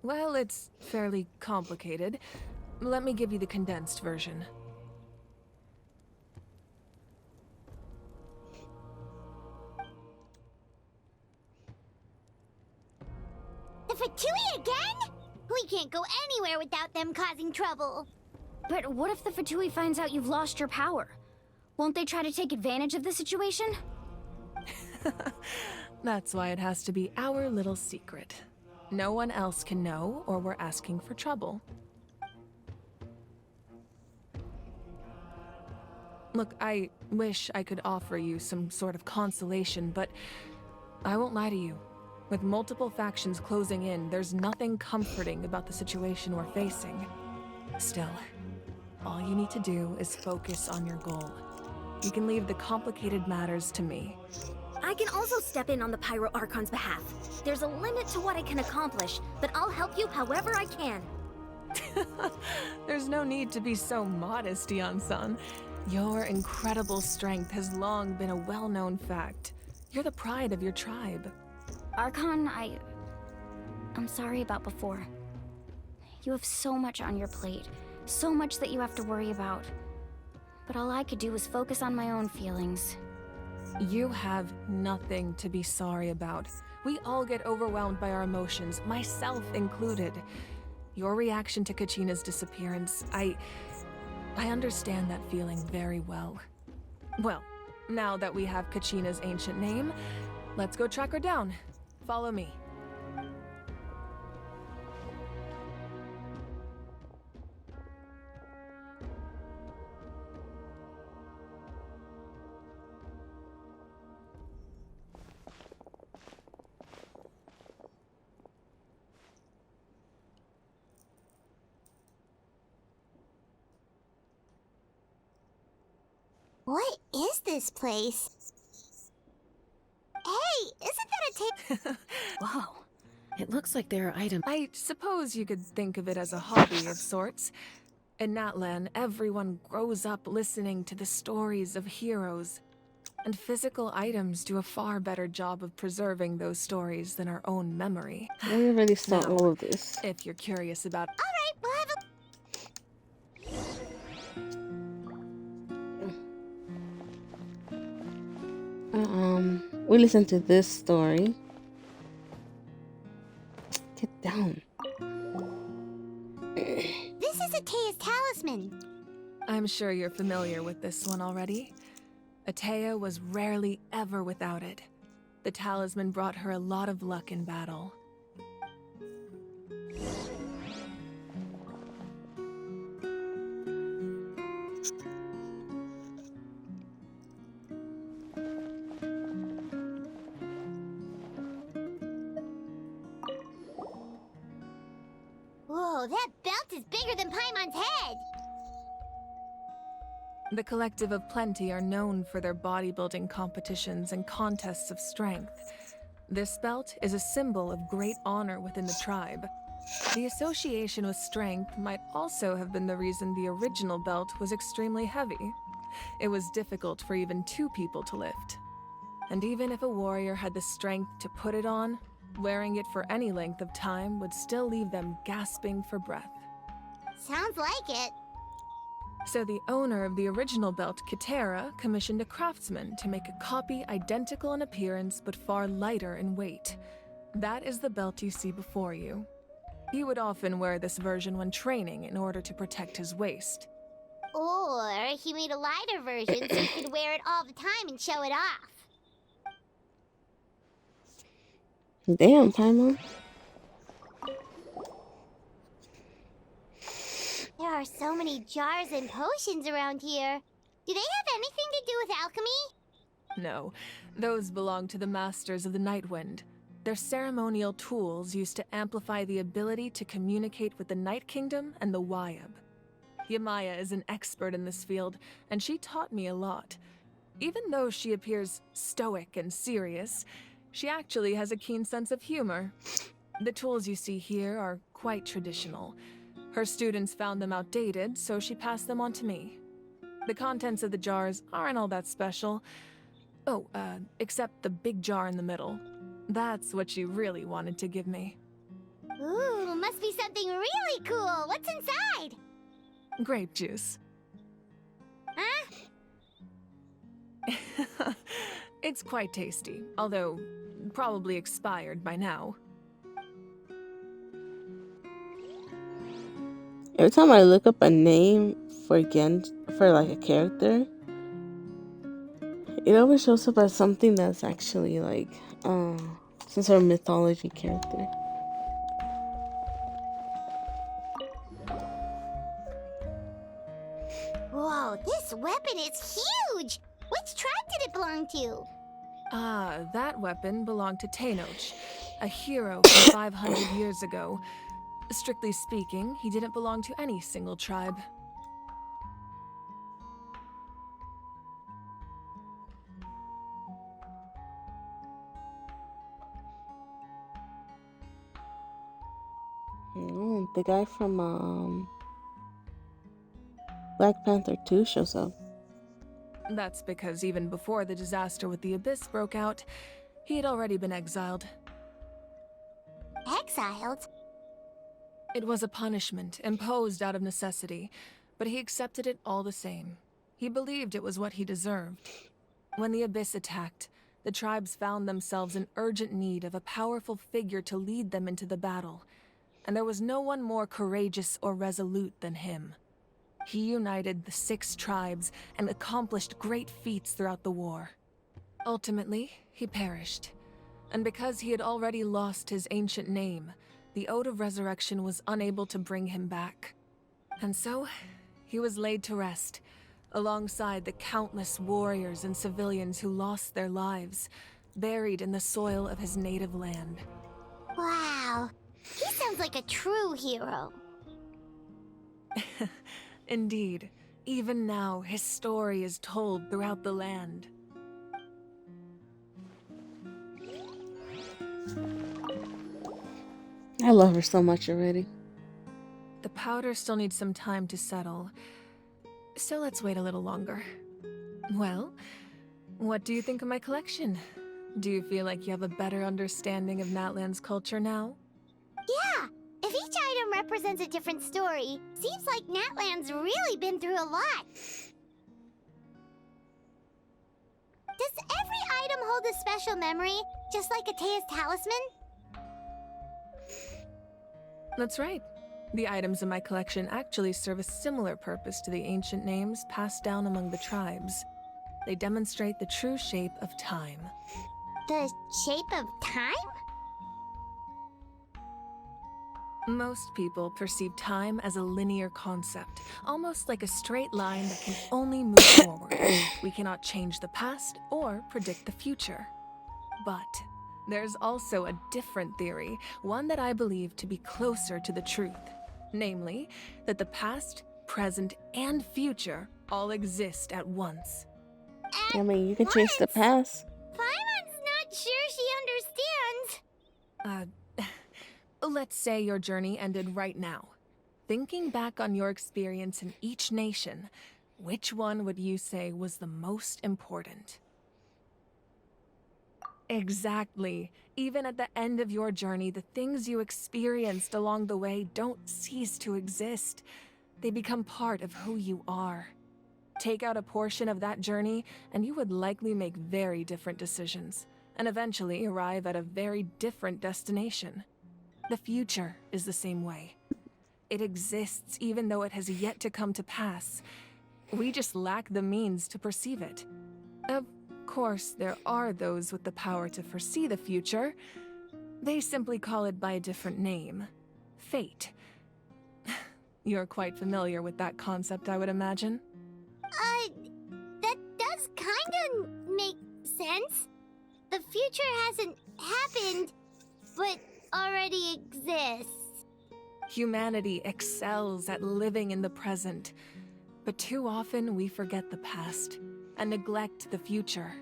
Well, it's fairly complicated. Let me give you the condensed version. The Fatui again? We can't go anywhere without them causing trouble. But what if the Fatui finds out you've lost your power? Won't they try to take advantage of the situation? That's why it has to be our little secret. No one else can know, or we're asking for trouble. Look, I wish I could offer you some sort of consolation, but I won't lie to you. With multiple factions closing in, there's nothing comforting about the situation we're facing. Still, all you need to do is focus on your goal. You can leave the complicated matters to me. I can also step in on the Pyro Archon's behalf. There's a limit to what I can accomplish, but I'll help you however I can. There's no need to be so modest, Yan-san. Your incredible strength has long been a well-known fact. You're the pride of your tribe. Archon, I'm sorry about before. You have so much on your plate, so much that you have to worry about. But all I could do was focus on my own feelings. You have nothing to be sorry about. We all get overwhelmed by our emotions, myself included. Your reaction to Kachina's disappearance, I understand that feeling very well. Well, now that we have Kachina's ancient name, let's go track her down. Follow me. What is this place? Hey, isn't that a Wow. It looks like there are items. I suppose you could think of it as a hobby of sorts. In Natlan, everyone grows up listening to the stories of heroes. And physical items do a far better job of preserving those stories than our own memory. We already saw Now, all of this. If you're curious about... Alright, we'll have a... We listened to this story. Get down. This is Atea's talisman. I'm sure you're familiar with this one already. Atea was rarely ever without it. The talisman brought her a lot of luck in battle. Whoa, that belt is bigger than Paimon's head. The Collective of Plenty are known for their bodybuilding competitions and contests of strength. This belt is a symbol of great honor within the tribe. The association with strength might also have been the reason the original belt was extremely heavy. It was difficult for even two people to lift. And even if a warrior had the strength to put it on, wearing it for any length of time would still leave them gasping for breath. Sounds like it. So the owner of the original belt, Kitera, commissioned a craftsman to make a copy identical in appearance but far lighter in weight. That is the belt you see before you. He would often wear this version when training in order to protect his waist. Or he made a lighter version so he could wear it all the time and show it off. Damn, Paimon. There are so many jars and potions around here. Do they have anything to do with alchemy? No, those belong to the Masters of the Nightwind. They're ceremonial tools used to amplify the ability to communicate with the Night Kingdom and the Wyab. Yamaya is an expert in this field, and she taught me a lot. Even though she appears stoic and serious, she actually has a keen sense of humor. The tools you see here are quite traditional. Her students found them outdated, so she passed them on to me. The contents of the jars aren't all that special. Oh, except the big jar in the middle. That's what she really wanted to give me. Ooh, must be something really cool. What's inside? Grape juice. Huh? It's quite tasty, although probably expired by now. Every time I look up a name for like a character, it always shows up as something that's actually like some sort of mythology character. Whoa, this weapon is huge! Which tribe did it belong to? That weapon belonged to Tenoch, a hero from 500 years ago. Strictly speaking, he didn't belong to any single tribe. Oh, the guy from Black Panther 2 shows up. That's because even before the disaster with the Abyss broke out, he had already been exiled. Exiled? It was a punishment imposed out of necessity, but he accepted it all the same. He believed it was what he deserved. When the Abyss attacked, the tribes found themselves in urgent need of a powerful figure to lead them into the battle, and there was no one more courageous or resolute than him. He united the 6 tribes and accomplished great feats throughout the war. Ultimately, he perished, and because he had already lost his ancient name, the Ode of Resurrection was unable to bring him back. And so, he was laid to rest, alongside the countless warriors and civilians who lost their lives, buried in the soil of his native land. Wow, he sounds like a true hero. Indeed, even now his story is told throughout the land. I love her so much already. The powder still needs some time to settle, so let's wait a little longer. Well, what do you think of my collection? Do you feel like you have a better understanding of Natlan's culture now? Yeah, if each item represents a different story, seems like Natlan's really been through a lot. Does every item hold a special memory, just like Atea's talisman? That's right. The items in my collection actually serve a similar purpose to the ancient names passed down among the tribes. They demonstrate the true shape of time. The shape of time? Most people perceive time as a linear concept, almost like a straight line that can only move forward. We cannot change the past or predict the future. But there's also a different theory, one that I believe to be closer to the truth. Namely, that the past, present, and future all exist at once. I mean, you can change the past. Paimon's not sure she understands. Let's say your journey ended right now. Thinking back on your experience in each nation, which one would you say was the most important? Exactly. Even at the end of your journey, the things you experienced along the way don't cease to exist. They become part of who you are. Take out a portion of that journey, and you would likely make very different decisions, and eventually arrive at a very different destination. The future is the same way. It exists even though it has yet to come to pass. We just lack the means to perceive it. Of course, there are those with the power to foresee the future. They simply call it by a different name. Fate. You're quite familiar with that concept, I would imagine. That does kinda make sense. The future hasn't happened, but already exists. Humanity excels at living in the present, but too often we forget the past and neglect the future.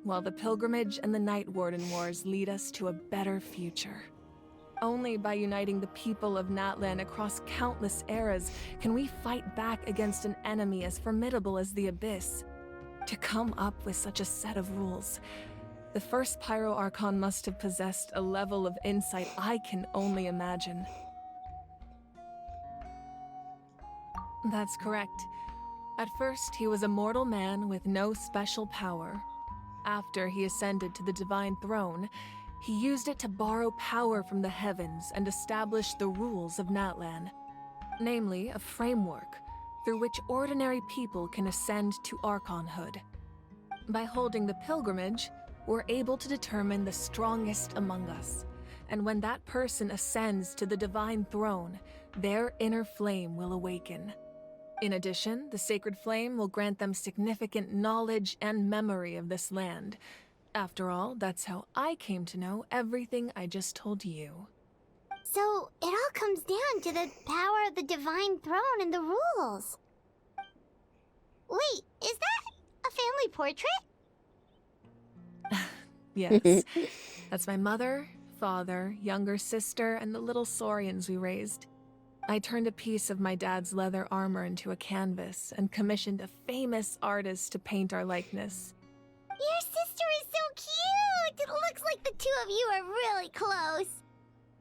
While the pilgrimage and the Night Warden Wars lead us to a better future. Only by uniting the people of Natlan across countless eras can we fight back against an enemy as formidable as the Abyss. To come up with such a set of rules, The first Pyro Archon must have possessed a level of insight I can only imagine. That's correct. At first, he was a mortal man with no special power. After he ascended to the Divine Throne, he used it to borrow power from the heavens and establish the rules of Natlan. Namely, a framework through which ordinary people can ascend to Archonhood. By holding the pilgrimage, we're able to determine the strongest among us. And when that person ascends to the Divine Throne, their inner flame will awaken. In addition, the Sacred Flame will grant them significant knowledge and memory of this land. After all, that's how I came to know everything I just told you. So, it all comes down to the power of the Divine Throne and the rules. Wait, is that a family portrait? Yes, that's my mother, father, younger sister, and the little saurians we raised. I turned a piece of my dad's leather armor into a canvas and commissioned a famous artist to paint our likeness. Your sister is so cute! It looks like the two of you are really close.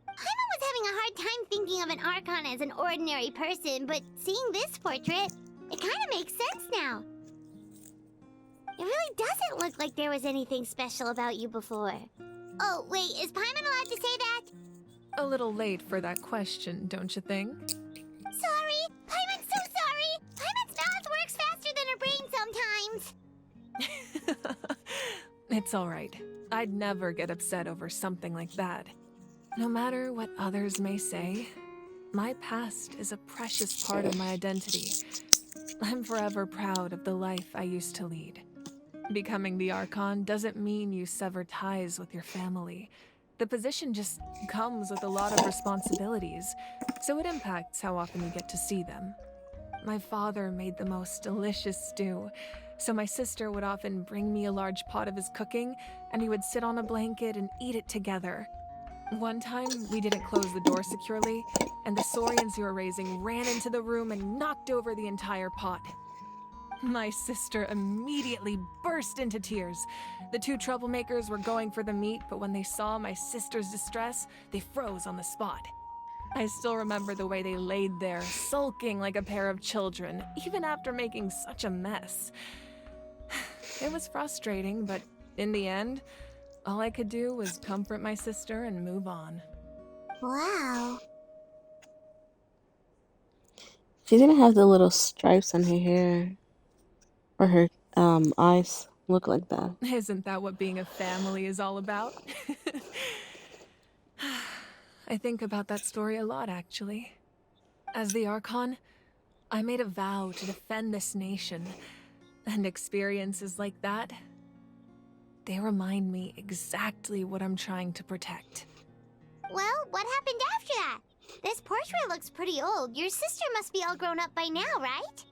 Paimon was having a hard time thinking of an Archon as an ordinary person, but seeing this portrait, it kind of makes sense now. It really doesn't look like there was anything special about you before. Oh, wait, is Paimon allowed to say that? A little late for that question, don't you think? Sorry! Paimon's so sorry! Paimon's mouth works faster than her brain sometimes! It's alright. I'd never get upset over something like that. No matter what others may say, my past is a precious part of my identity. I'm forever proud of the life I used to lead. Becoming the Archon doesn't mean you sever ties with your family. The position just comes with a lot of responsibilities, so it impacts how often you get to see them. My father made the most delicious stew, so my sister would often bring me a large pot of his cooking, and we would sit on a blanket and eat it together. One time, we didn't close the door securely, and the saurians we were raising ran into the room and knocked over the entire pot. My sister immediately burst into tears. The two troublemakers were going for the meat, but when they saw my sister's distress, they froze on the spot. I still remember the way they laid there, sulking like a pair of children, even after making such a mess. It was frustrating, but in the end, all I could do was comfort my sister and move on. Wow. She didn't have the little stripes on her hair. Or her eyes look like that. Isn't that what being a family is all about? I think about that story a lot, actually. As the Archon, I made a vow to defend this nation, and experiences like that, they remind me exactly what I'm trying to protect. Well, what happened after that? This portrait looks pretty old. Your sister must be all grown up by now, right?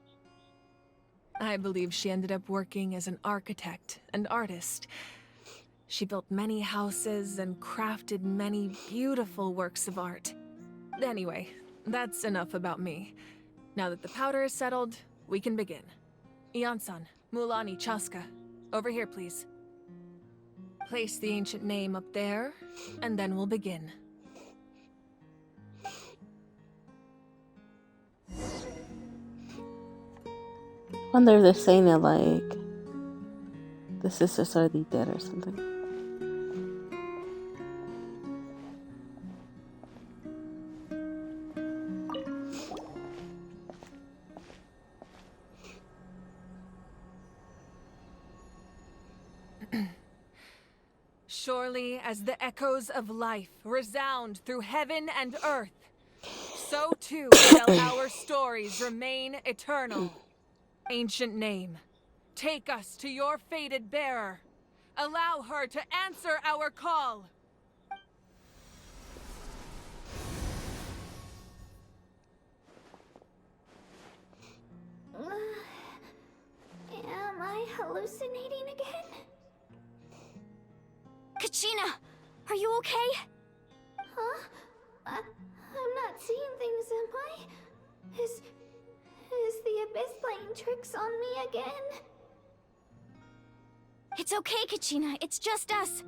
I believe she ended up working as an architect and artist. She built many houses and crafted many beautiful works of art. Anyway, that's enough about me. Now that the powder is settled, we can begin. Ian-san, Mulani, Chaska, over here, please. Place the ancient name up there, and then we'll begin. I wonder if they're saying it like the sisters are already dead or something. Surely as the echoes of life resound through heaven and earth, so too shall our stories remain eternal. Ancient name, take us to your fated bearer. Allow her to answer our call. Am I hallucinating again? Kachina, are you okay? Huh? I'm not seeing things, am I? Is the Abyss playing tricks on me again? It's okay, Kachina. It's just us.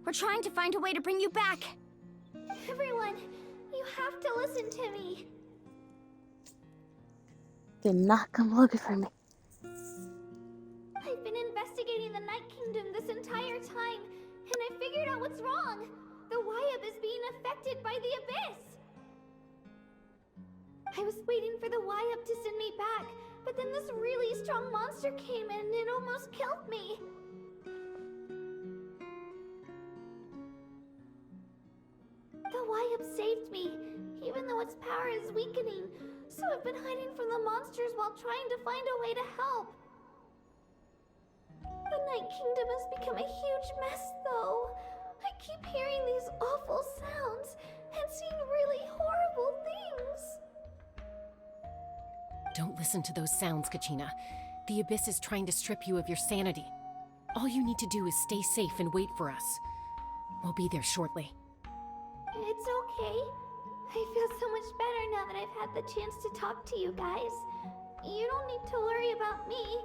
We're trying to find a way to bring you back. Everyone, you have to listen to me. Did not come looking for me. I've been investigating the Night Kingdom this entire time, and I figured out what's wrong. The Wyab is being affected by the Abyss. I was waiting for the Wyab to send me back, but then this really strong monster came in and it almost killed me. The Wyab saved me, even though its power is weakening, so I've been hiding from the monsters while trying to find a way to help. The Night Kingdom has become a huge mess, though. I keep hearing these awful sounds and seeing really horrible things. Don't listen to those sounds, Kachina. The Abyss is trying to strip you of your sanity. All you need to do is stay safe and wait for us. We'll be there shortly. It's okay. I feel so much better now that I've had the chance to talk to you guys. You don't need to worry about me.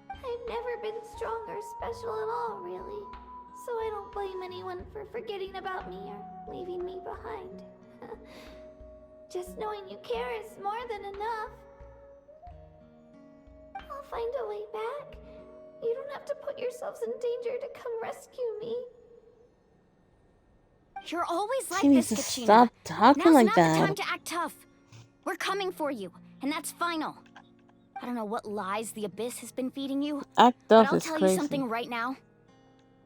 I've never been strong or special at all, really. So I don't blame anyone for forgetting about me or leaving me behind. Just knowing you care is more than enough. I'll find a way back. You don't have to put yourselves in danger to come rescue me. You're always like She needs this, to Kachina. stop talking Now's like not the that. time to act tough. We're coming for you, and that's final. I don't know what lies the Abyss has been feeding you, Act but tough I'll is tell you crazy. something right now.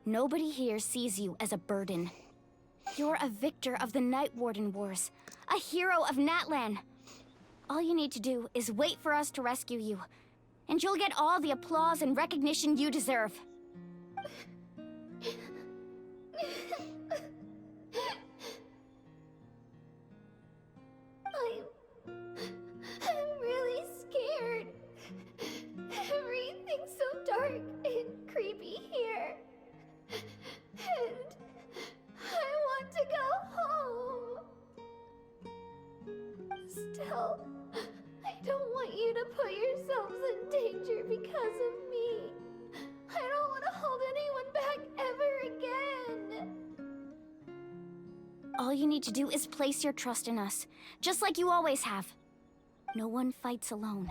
Nobody here sees you as a burden. You're a victor of the Night Warden Wars, a hero of Natlan. All you need to do is wait for us to rescue you, and you'll get all the applause and recognition you deserve. I'm really scared. Everything's so dark and creepy here. And I want to go home. Still, I don't want you to put yourselves in danger because of me. I don't want to hold anyone back ever again. All you need to do is place your trust in us, just like you always have. No one fights alone.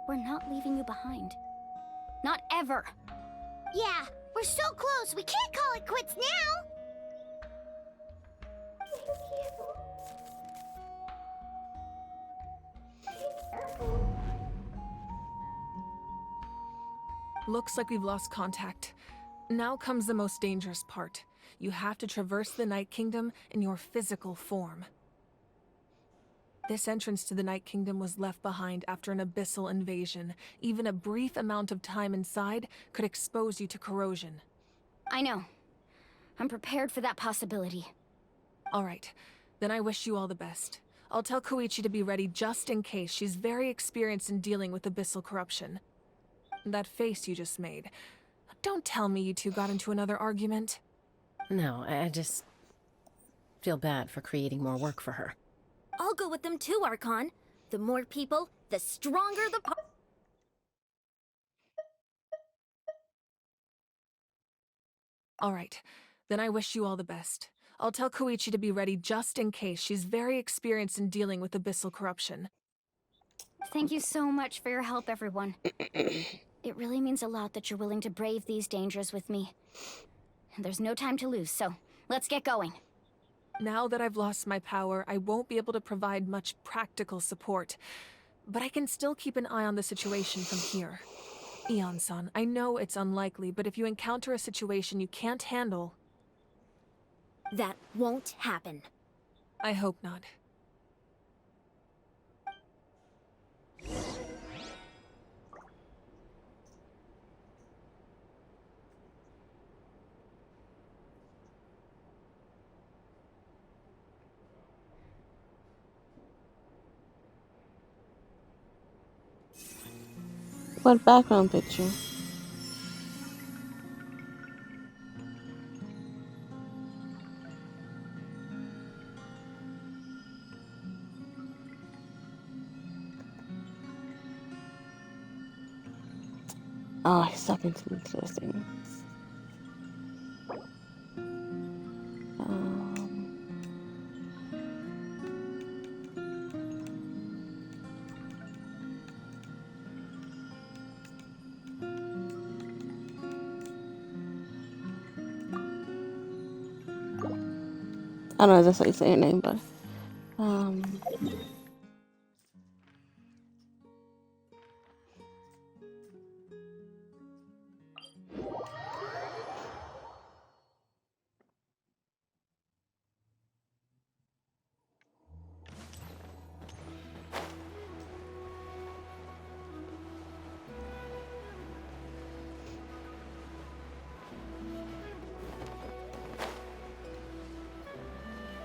We're not leaving you behind. Not ever. Yeah, we're so close. We can't call it quits now. Thank you. Be careful. Looks like we've lost contact. Now comes the most dangerous part. You have to traverse the Night Kingdom in your physical form. This entrance to the Night Kingdom was left behind after an abyssal invasion. Even a brief amount of time inside could expose you to corrosion. I know. I'm prepared for that possibility. All right, then I wish you all the best. I'll tell Koichi to be ready just in case. She's very experienced in dealing with abyssal corruption. That face you just made. Don't tell me you two got into another argument. No, I just feel bad for creating more work for her. I'll go with them too, Archon. The more people, the stronger the All right, then I wish you all the best. I'll tell Koichi to be ready just in case. She's very experienced in dealing with abyssal corruption. Thank you so much for your help, everyone. It really means a lot that you're willing to brave these dangers with me. And there's no time to lose, so let's get going. Now that I've lost my power, I won't be able to provide much practical support. But I can still keep an eye on the situation from here. Eon-san, I know it's unlikely, but if you encounter a situation you can't handle... That won't happen. I hope not. What background picture? Oh, he's talking to me interesting. I don't know if that's how you say your name, but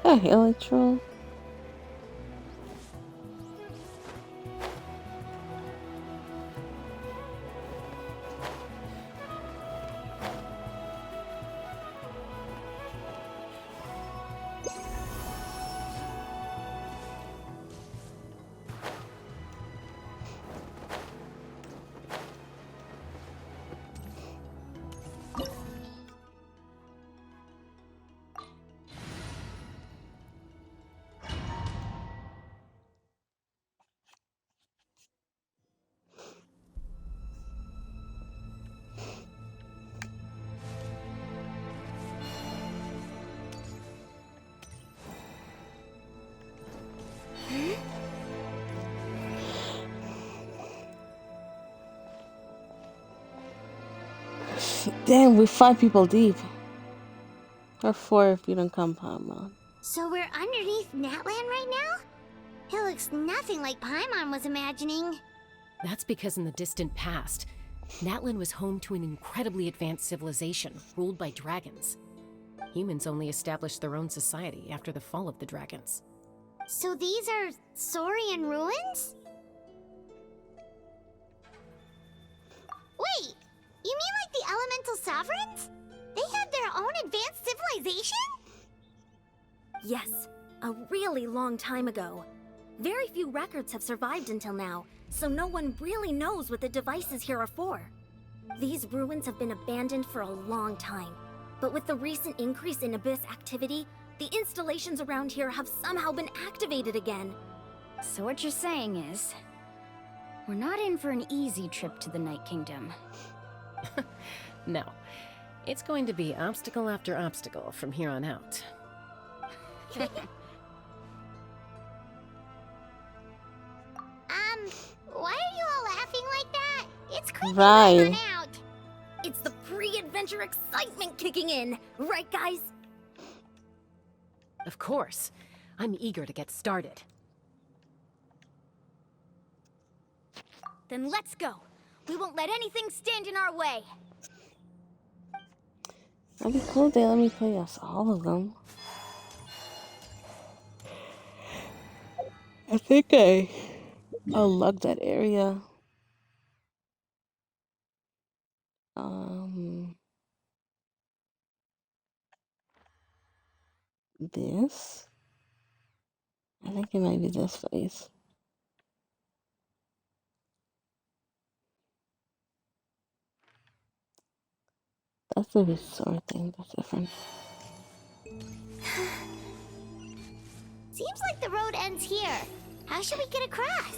hey, Electro. Damn, we're 5 people deep. Or 4 if you don't come, Paimon. So we're underneath Natlan right now? It looks nothing like Paimon was imagining. That's because in the distant past, Natlan was home to an incredibly advanced civilization ruled by dragons. Humans only established their own society after the fall of the dragons. So these are Saurian ruins? Wait, you mean like the Elemental Sovereigns? They had their own advanced civilization? Yes, a really long time ago. Very few records have survived until now, so no one really knows what the devices here are for. These ruins have been abandoned for a long time, but with the recent increase in Abyss activity, the installations around here have somehow been activated again. So what you're saying is, we're not in for an easy trip to the Night Kingdom. No. It's going to be obstacle after obstacle from here on out. Why are you all laughing like that? It's creepy Right. to burn out. It's the pre-adventure excitement kicking in, right guys? Of course. I'm eager to get started. Then let's go. We won't let anything stand in our way. That'd be cool if they let me play us all of them. I think I'll lug that area. This? I think it might be this place. That's the resort thing, that's different. Seems like the road ends here. How should we get across?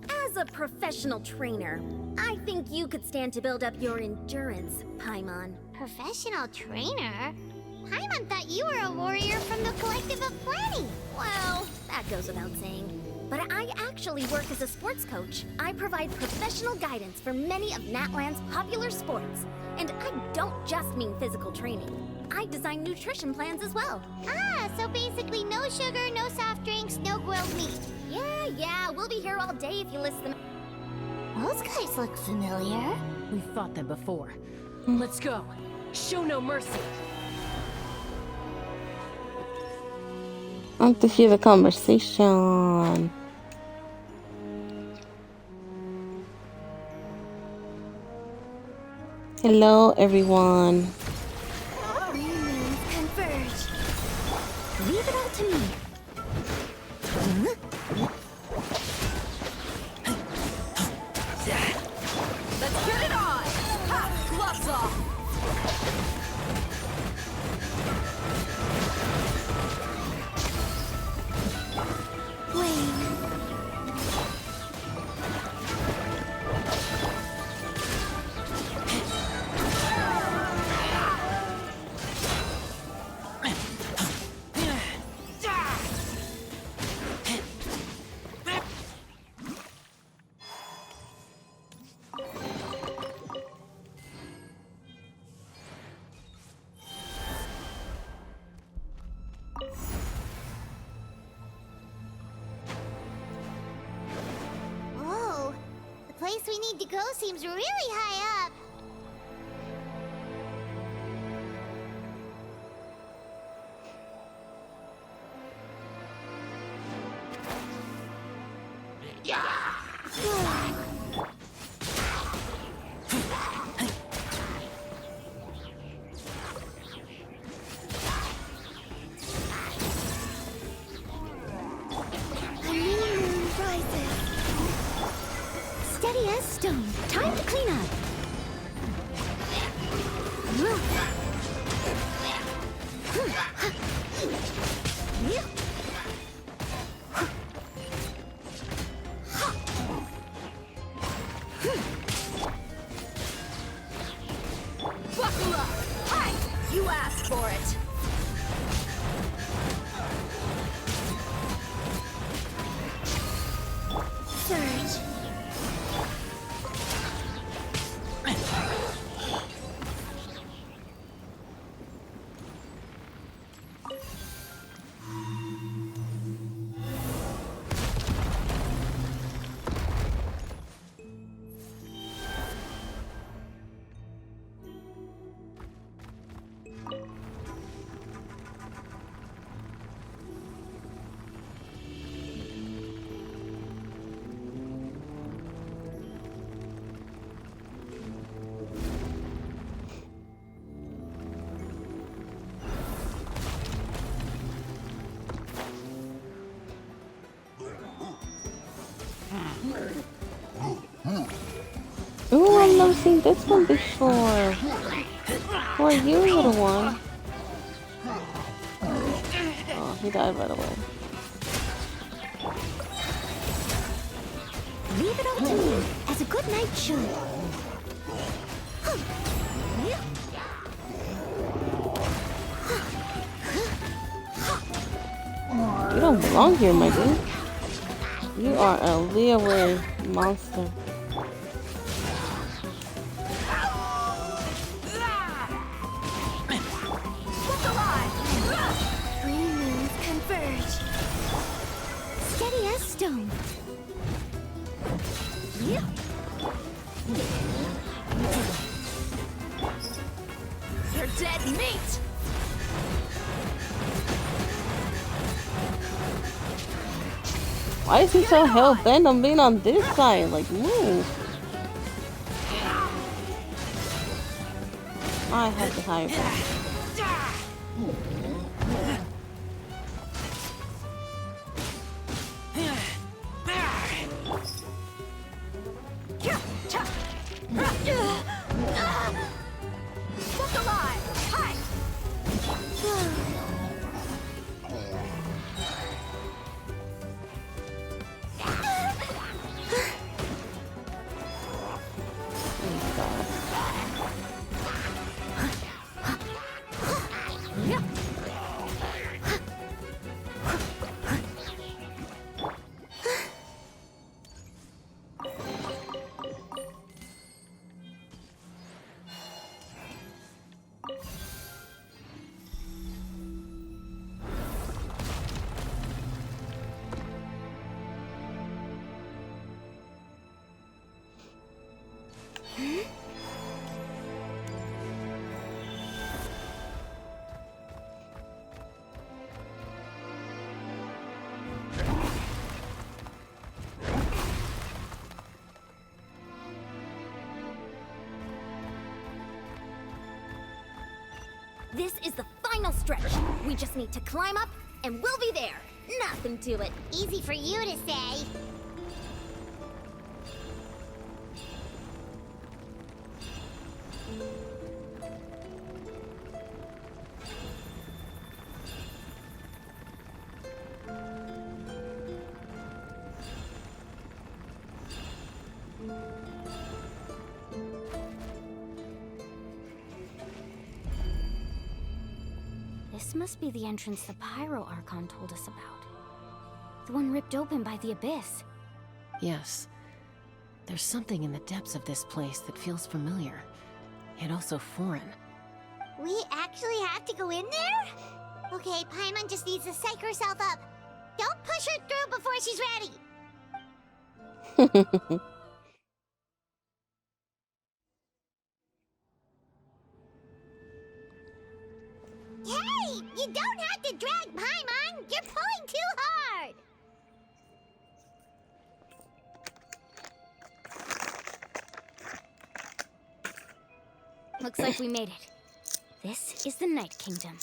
As a professional trainer, I think you could stand to build up your endurance, Paimon. Professional trainer? Paimon thought you were a warrior from the Collective of Planning. Well, that goes without saying. But I actually work as a sports coach. I provide professional guidance for many of Natlan's popular sports. And I don't just mean physical training. I design nutrition plans as well. Ah, so basically no sugar, no soft drinks, no grilled meat. Yeah, we'll be here all day if you list them. Those guys look familiar. We've fought them before. Let's go. Show no mercy. I want to hear the conversation. Hello, everyone. Converge. place we need to go seems really high up. A new moon rises. Steady as stone. Time to clean up. Buckle up! Hi! You asked for it! Surge. Ooh, I've never seen this one before. Who are you, little one? Oh, he died right away. Leave it all to me, as a good knight should. You don't belong here, my dude. You are a Leeway monster. Three moons converge. Steady as stone. You're dead meat! Why is he so hell-bent on being on this side? Like, move. I have to hide that. Look alive! Hi! This is the final stretch. We just need to climb up, and we'll be there. Nothing to it. Easy for you to say. This must be the entrance the Pyro Archon told us about. The one ripped open by the Abyss. Yes. There's something in the depths of this place that feels familiar, yet also foreign. We actually have to go in there? Okay, Paimon just needs to psych herself up. Don't push her through before she's ready. Hey! You don't have to drag Paimon! You're pulling too hard! Looks like we made it. This is the Night Kingdom.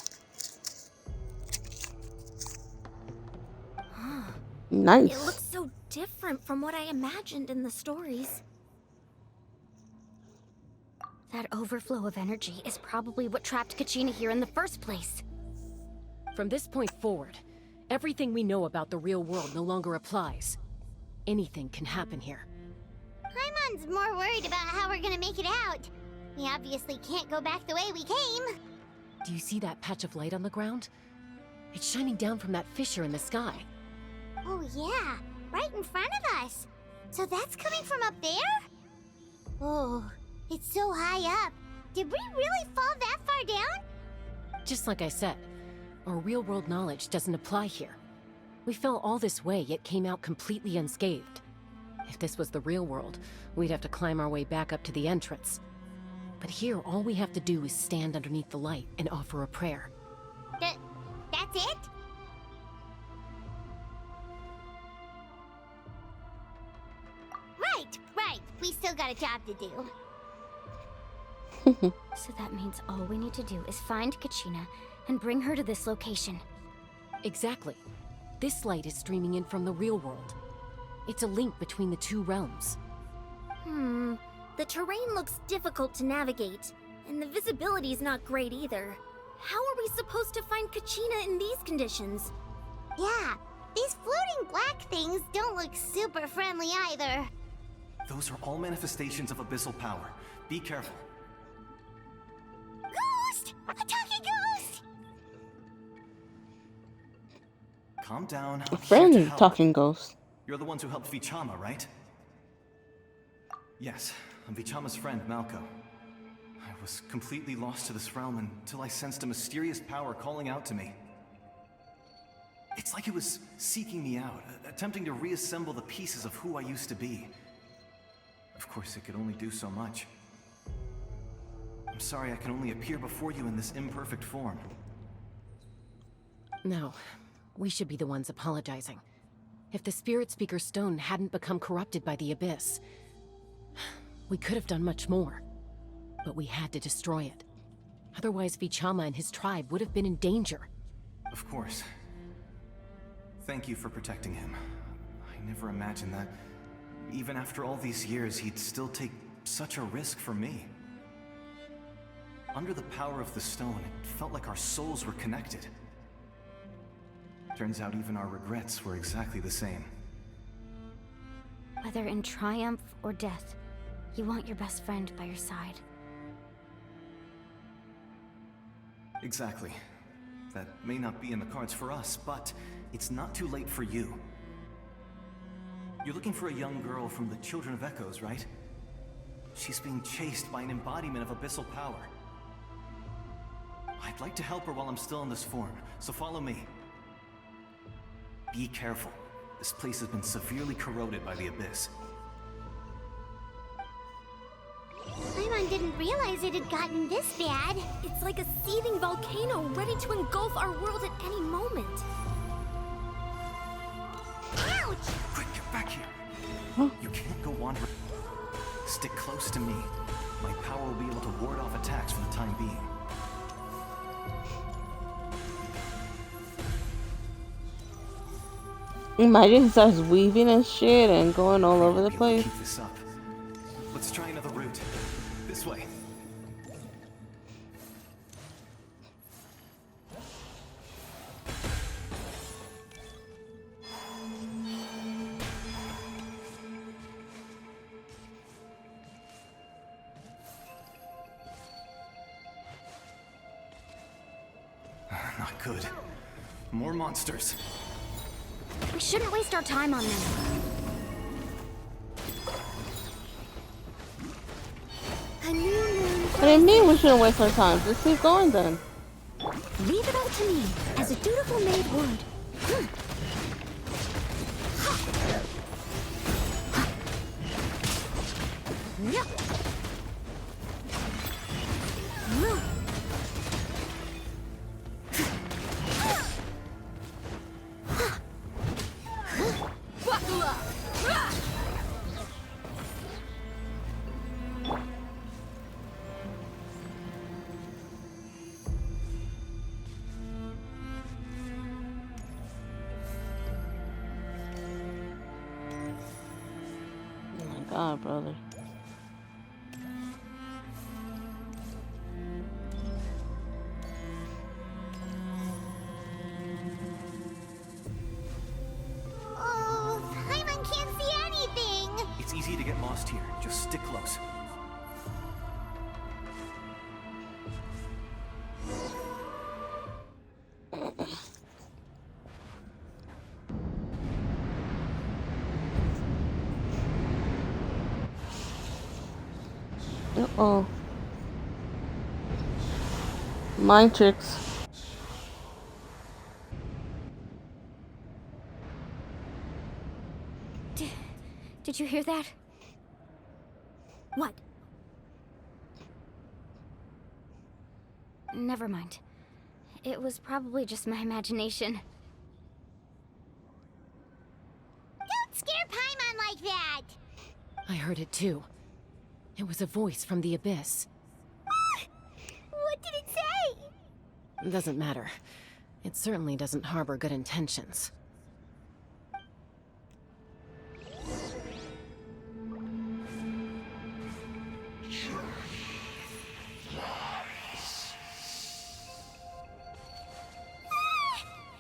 Nice. It looks so different from what I imagined in the stories. That overflow of energy is probably what trapped Kachina here in the first place. From this point forward, everything we know about the real world no longer applies. Anything can happen here. Paimon's more worried about how we're gonna make it out. We obviously can't go back the way we came. Do you see that patch of light on the ground? It's shining down from that fissure in the sky. Oh yeah, right in front of us. So that's coming from up there? Oh, it's so high up. Did we really fall that far down? Just like I said, our real-world knowledge doesn't apply here. We fell all this way, yet came out completely unscathed. If this was the real world, we'd have to climb our way back up to the entrance. But here, all we have to do is stand underneath the light and offer a prayer. That's it? Right. We still got a job to do. So that means all we need to do is find Kachina and bring her to this location. Exactly. This light is streaming in from the real world. It's a link between the two realms. The terrain looks difficult to navigate, and the visibility's not great either. How are we supposed to find Kachina in these conditions? Yeah, these floating black things don't look super friendly either. Those are all manifestations of abyssal power. Be careful. Ghost! A talking ghost! Calm down. A friend talking ghost. You're the ones who helped Vichama, right? Yes, I'm Vichama's friend, Malko. I was completely lost to this realm until I sensed a mysterious power calling out to me. It's like it was seeking me out, attempting to reassemble the pieces of who I used to be. Of course, it could only do so much. I'm sorry I can only appear before you in this imperfect form. No, we should be the ones apologizing. If the Spirit Speaker Stone hadn't become corrupted by the Abyss, we could have done much more. But we had to destroy it. Otherwise, Vichama and his tribe would have been in danger. Of course. Thank you for protecting him. I never imagined that, even after all these years, he'd still take such a risk for me. Under the power of the stone, it felt like our souls were connected. Turns out even our regrets were exactly the same. Whether in triumph or death, you want your best friend by your side. Exactly. That may not be in the cards for us, but it's not too late for you. You're looking for a young girl from the Children of Echoes, right? She's being chased by an embodiment of abyssal power. I'd like to help her while I'm still in this form, so follow me. Be careful. This place has been severely corroded by the Abyss. Paimon didn't realize it had gotten this bad. It's like a seething volcano ready to engulf our world at any moment. Ouch! Quick, get back here! You can't go wandering. Stick close to me. My power will be able to ward off attacks for the time being. Imagine he starts weaving and shit and going all over the place. Keep this up. Let's try another route. This way. Not good. More monsters. We shouldn't waste our time on them. A new moon. What do you mean we shouldn't waste our time? Just keep going then. Leave it all to me, as a dutiful maid would. god, brother. Oh, Paimon can't see anything! It's easy to get lost here. Just stick close. Uh-oh. Mind tricks. Did you hear that? What? Never mind. It was probably just my imagination. Don't scare Paimon like that! I heard it too. It was a voice from the abyss. What did it say? Doesn't matter. It certainly doesn't harbor good intentions.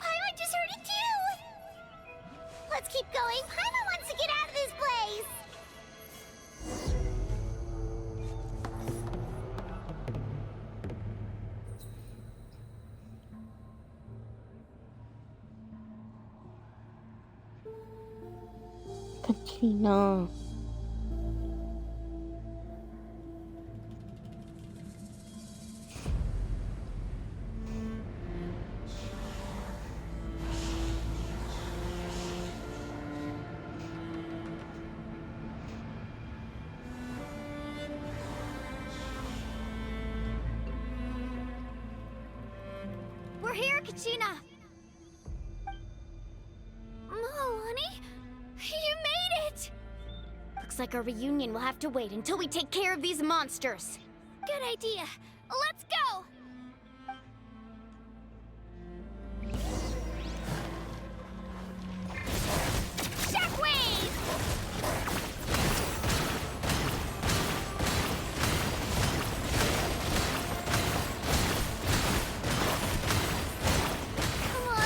Paimon just heard it too! Let's keep going. Paimon wants to get out of this place! Kachina. We're here, Kachina! Honey? You made it! Looks like our reunion will have to wait until we take care of these monsters. Good idea. Let's go! Shockwave! Come on.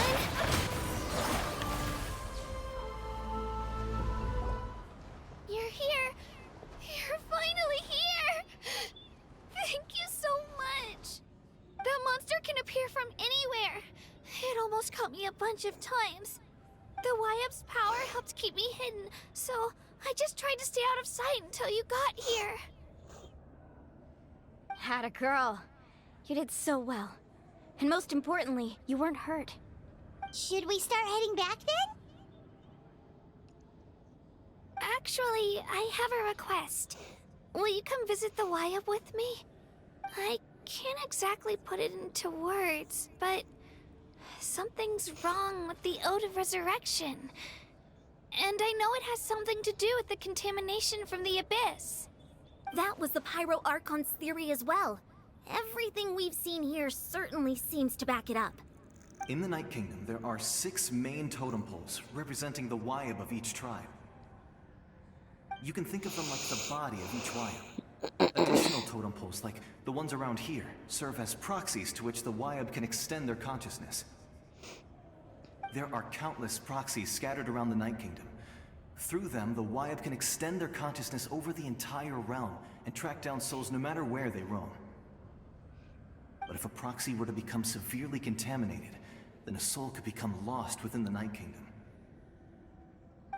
You're here. You're finally here. Thank you so much. That monster can appear from anywhere. It almost caught me a bunch of times. The Wyab's power helped keep me hidden, so I just tried to stay out of sight until you got here. Had a girl. You did so well. And most importantly, you weren't hurt. Should we start heading back then? Actually, I have a request. Will you come visit the Wyab with me? I can't exactly put it into words, but something's wrong with the Ode of Resurrection. And I know it has something to do with the contamination from the Abyss. That was the Pyro Archon's theory as well. Everything we've seen here certainly seems to back it up. In the Night Kingdom, there are 6 main totem poles representing the Wyab of each tribe. You can think of them like the body of each Wyab. Additional totem poles, like the ones around here, serve as proxies to which the Wyab can extend their consciousness. There are countless proxies scattered around the Night Kingdom. Through them, the Wyab can extend their consciousness over the entire realm and track down souls no matter where they roam. But if a proxy were to become severely contaminated, then a soul could become lost within the Night Kingdom.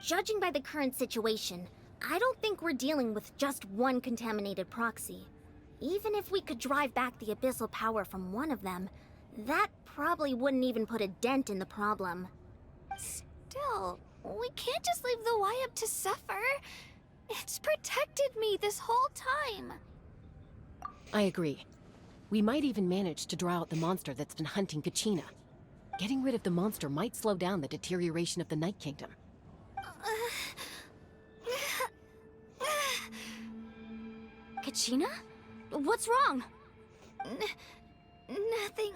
Judging by the current situation, I don't think we're dealing with just one contaminated proxy. Even if we could drive back the abyssal power from one of them, that probably wouldn't even put a dent in the problem. Still, we can't just leave the Wyab to suffer. It's protected me this whole time. I agree. We might even manage to draw out the monster that's been hunting Kachina. Getting rid of the monster might slow down the deterioration of the Night Kingdom. Kachina? What's wrong? Nothing.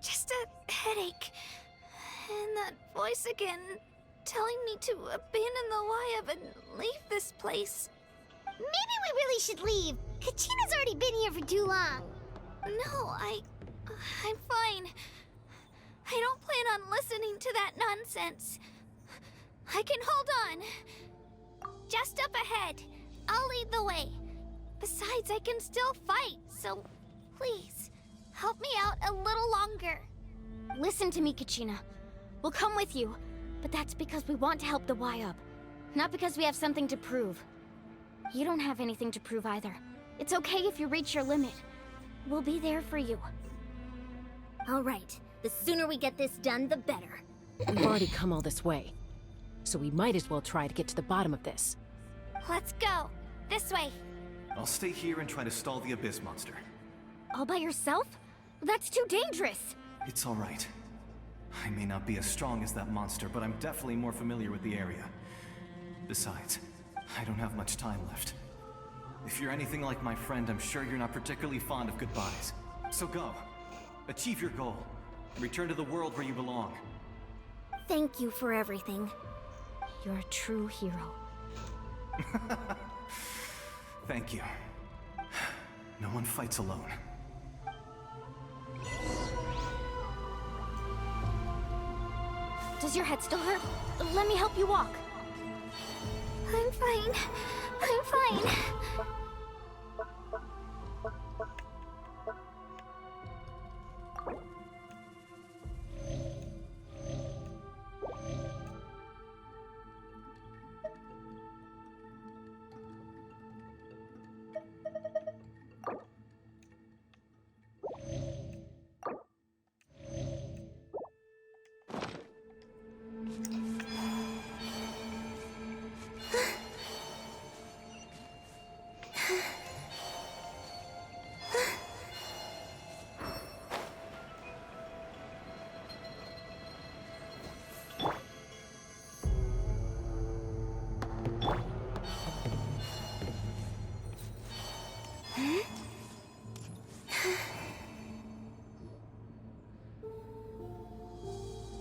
Just a headache. And that voice again, telling me to abandon the Wyab and leave this place. Maybe we really should leave. Kachina's already been here for too long. No, I'm fine. I don't plan on listening to that nonsense. I can hold on. Just up ahead. I'll lead the way. Besides, I can still fight, so please, help me out a little longer. Listen to me, Kachina. We'll come with you, but that's because we want to help the Wyub, not because we have something to prove. You don't have anything to prove either. It's okay if you reach your limit. We'll be there for you. All right. The sooner we get this done, the better. We've already come all this way, so we might as well try to get to the bottom of this. Let's go. This way. I'll stay here and try to stall the Abyss Monster. All by yourself? That's too dangerous. It's all right. I may not be as strong as that monster, but I'm definitely more familiar with the area. Besides, I don't have much time left. If you're anything like my friend, I'm sure you're not particularly fond of goodbyes. So go. Achieve your goal. Return to the world where you belong. Thank you for everything. You're a true hero. Thank you. No one fights alone. Does your head still hurt? Let me help you walk. I'm fine. I'm fine.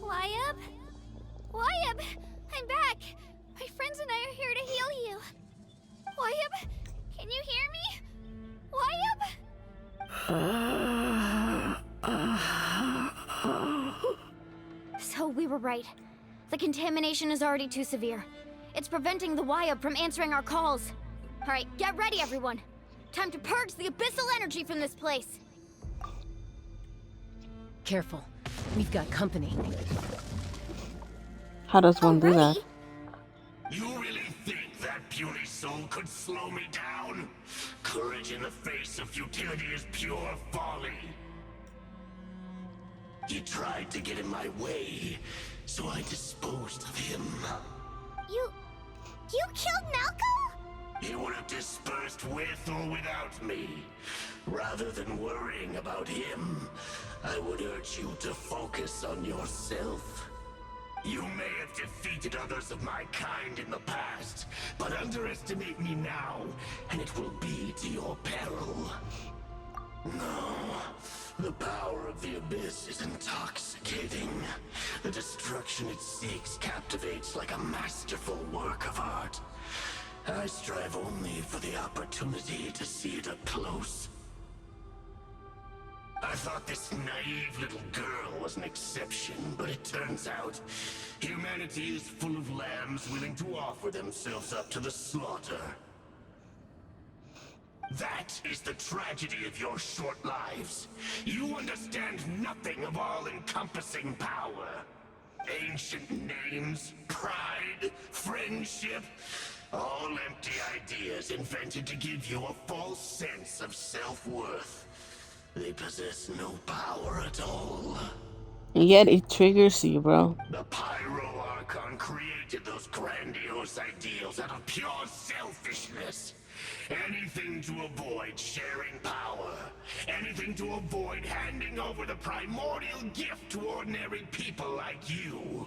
Wyub? Wyub! I'm back! My friends and I are here to heal you. Wyub, can you hear me? Wyub? So we were right. The contamination is already too severe. It's preventing the Wyub from answering our calls. Alright, get ready everyone. Time to purge the abyssal energy from this place. Careful. We've got company. How does one do that? You really think that puny soul could slow me down? Courage in the face of futility is pure folly. He tried to get in my way, so I disposed of him. You killed Malco? He would have dispersed with or without me. Rather than worrying about him, I would urge you to focus on yourself. You may have defeated others of my kind in the past, but underestimate me now, and it will be to your peril. No, the power of the Abyss is intoxicating. The destruction it seeks captivates like a masterful work of art. I strive only for the opportunity to see it up close. I thought this naive little girl was an exception, but it turns out humanity is full of lambs willing to offer themselves up to the slaughter. That is the tragedy of your short lives. You understand nothing of all-encompassing power. Ancient names, pride, friendship, all empty ideas invented to give you a false sense of self-worth. They possess no power at all. And yet it triggers you, bro. The Pyro Archon created those grandiose ideals out of pure selfishness. Anything to avoid sharing power. Anything to avoid handing over the primordial gift to ordinary people like you.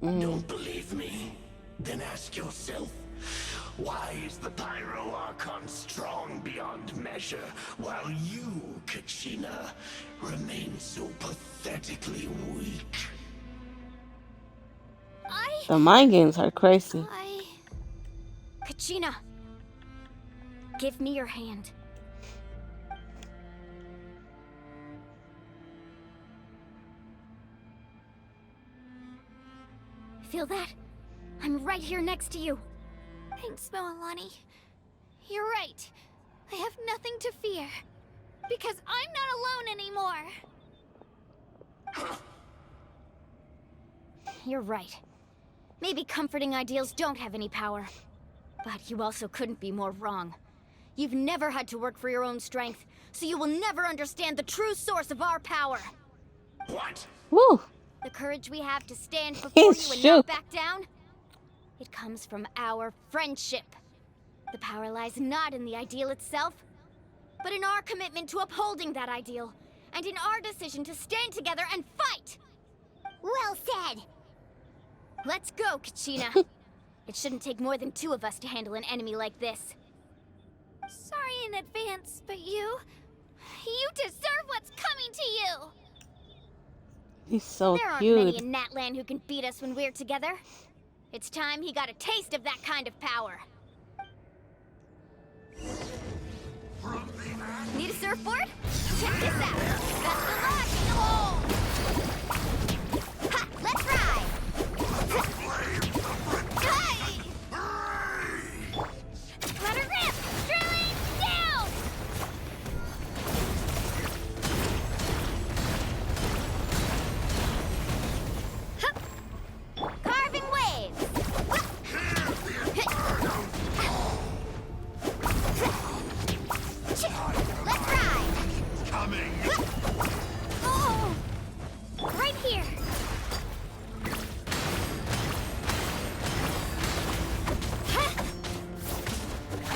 Don't believe me? Then ask yourself, why is the Pyro Archon strong beyond measure, while you, Kachina, remain so pathetically weak? The mind games are crazy. Kachina! Give me your hand. Feel that? I'm right here next to you. Thanks, Moalani. You're right. I have nothing to fear. Because I'm not alone anymore. You're right. Maybe comforting ideals don't have any power. But you also couldn't be more wrong. You've never had to work for your own strength, so you will never understand the true source of our power. What? Woo! The courage we have to stand before you and Shoot. not back down, it comes from our friendship. The power lies not in the ideal itself, but in our commitment to upholding that ideal, and in our decision to stand together and fight! Well said. Let's go, Kachina. It shouldn't take more than 2 of us to handle an enemy like this. Sorry in advance, but you deserve what's coming to you! He's so There aren't many cute. in Natlan who can beat us when we're together. It's time he got a taste of that kind of power. Need a surfboard? Check this out. Best of luck! Oh! Ha! Let's ride! Hey! Let her rip! Drilling down! Hup! Carving waves! Let's ride! Coming! Oh! Right here!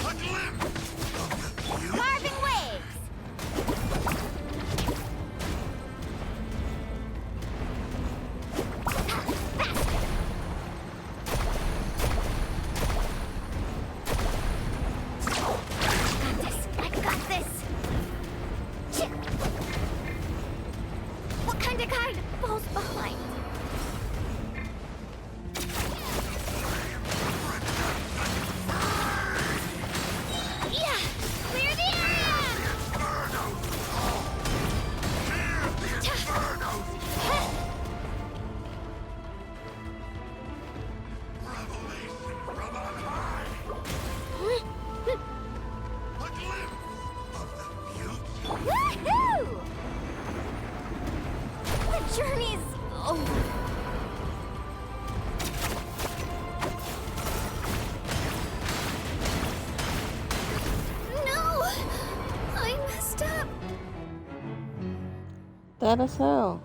A glimpse of the beauty. Carving waves! Faster! I got this! Chip. What kind of guy falls behind? Yeah! Clear the area! Revelation from on high. A glimpse of the future. Woohoo! The journey's over. No! I messed up. That as hell.